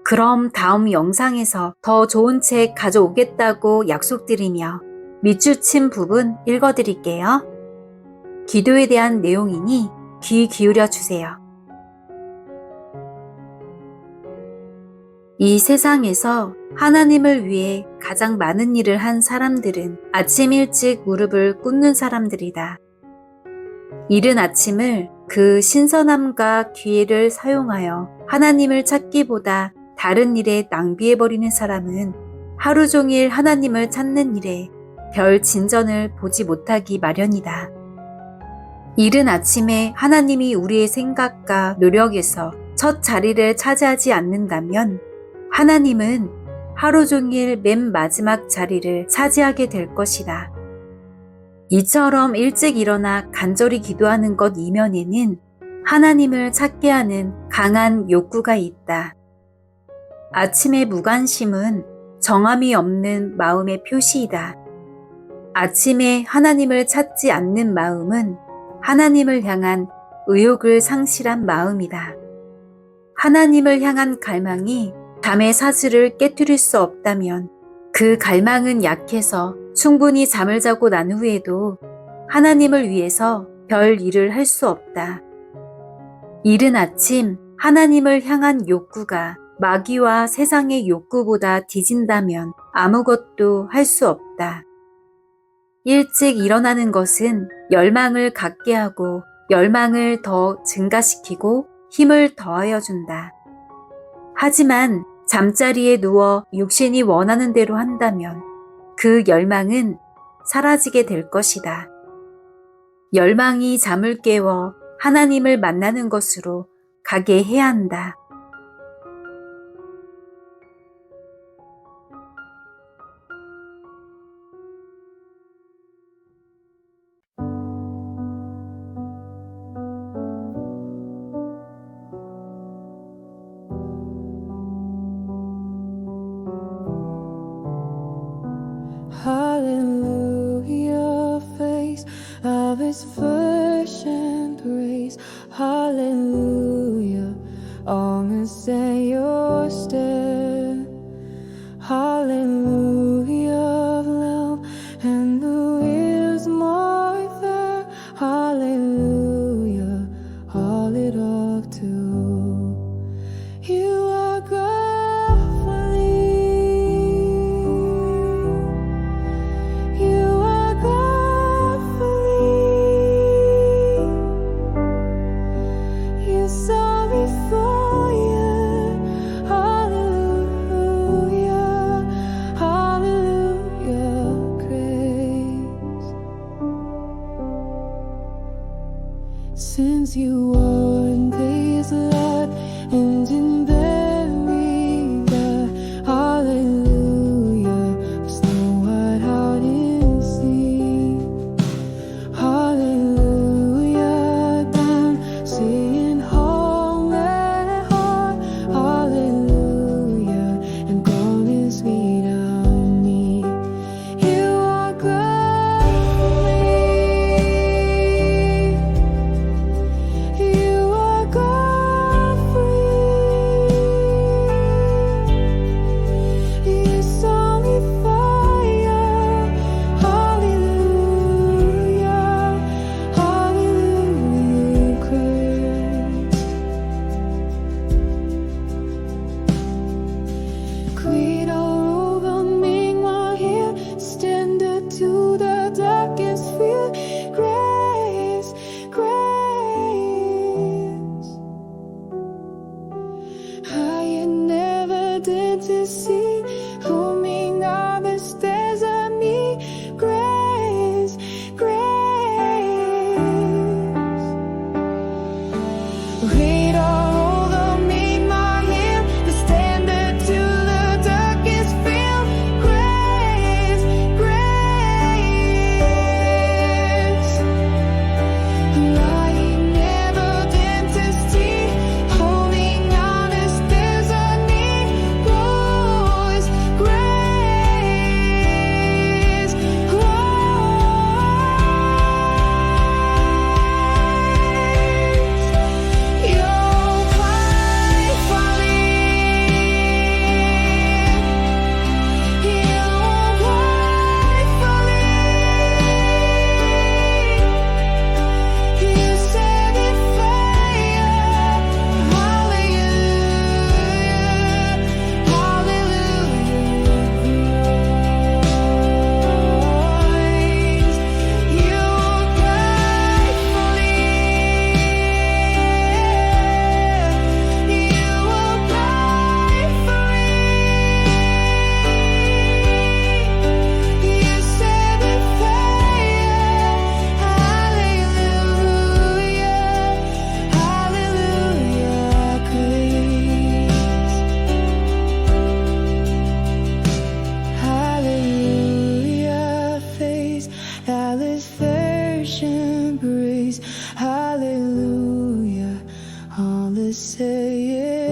그럼 다음 영상에서 더 좋은 책 가져오겠다고 약속드리며 밑줄 친 부분 읽어드릴게요. 기도에 대한 내용이니 귀 기울여 주세요. 이 세상에서 하나님을 위해 가장 많은 일을 한 사람들은 아침 일찍 무릎을 꿇는 사람들이다. 이른 아침을 그 신선함과 기회를 사용하여 하나님을 찾기보다 다른 일에 낭비해버리는 사람은 하루 종일 하나님을 찾는 일에 별 진전을 보지 못하기 마련이다. 이른 아침에 하나님이 우리의 생각과 노력에서 첫 자리를 차지하지 않는다면 하나님은 하루 종일 맨 마지막 자리를 차지하게 될 것이다. 이처럼 일찍 일어나 간절히 기도하는 것 이면에는 하나님을 찾게 하는 강한 욕구가 있다. 아침의 무관심은 정함이 없는 마음의 표시이다. 아침에 하나님을 찾지 않는 마음은 하나님을 향한 의욕을 상실한 마음이다. 하나님을 향한 갈망이 잠의 사슬을 깨뜨릴 수 없다면 그 갈망은 약해서 충분히 잠을 자고 난 후에도 하나님을 위해서 별 일을 할 수 없다. 이른 아침 하나님을 향한 욕구가 마귀와 세상의 욕구보다 뒤진다면 아무것도 할 수 없다. 일찍 일어나는 것은 열망을 갖게 하고 열망을 더 증가시키고 힘을 더하여 준다. 하지만 잠자리에 누워 육신이 원하는 대로 한다면 그 열망은 사라지게 될 것이다. 열망이 잠을 깨워 하나님을 만나는 것으로 가게 해야 한다. Hallelujah, face of His flesh and praise. Hallelujah, almost at your step. Hallelujah, of love and the wisdom are there. Hallelujah, all it up to you are God for me. You are God for me. You saw before you. Hallelujah, hallelujah, grace. Since you won this blood and didn't bury that, hallelujah, snow white out in sea. Hallelujah, down singing holy, heart. Hallelujah, and gone is without me. You are great for me. You are great. with virgin praise. Hallelujah. All the say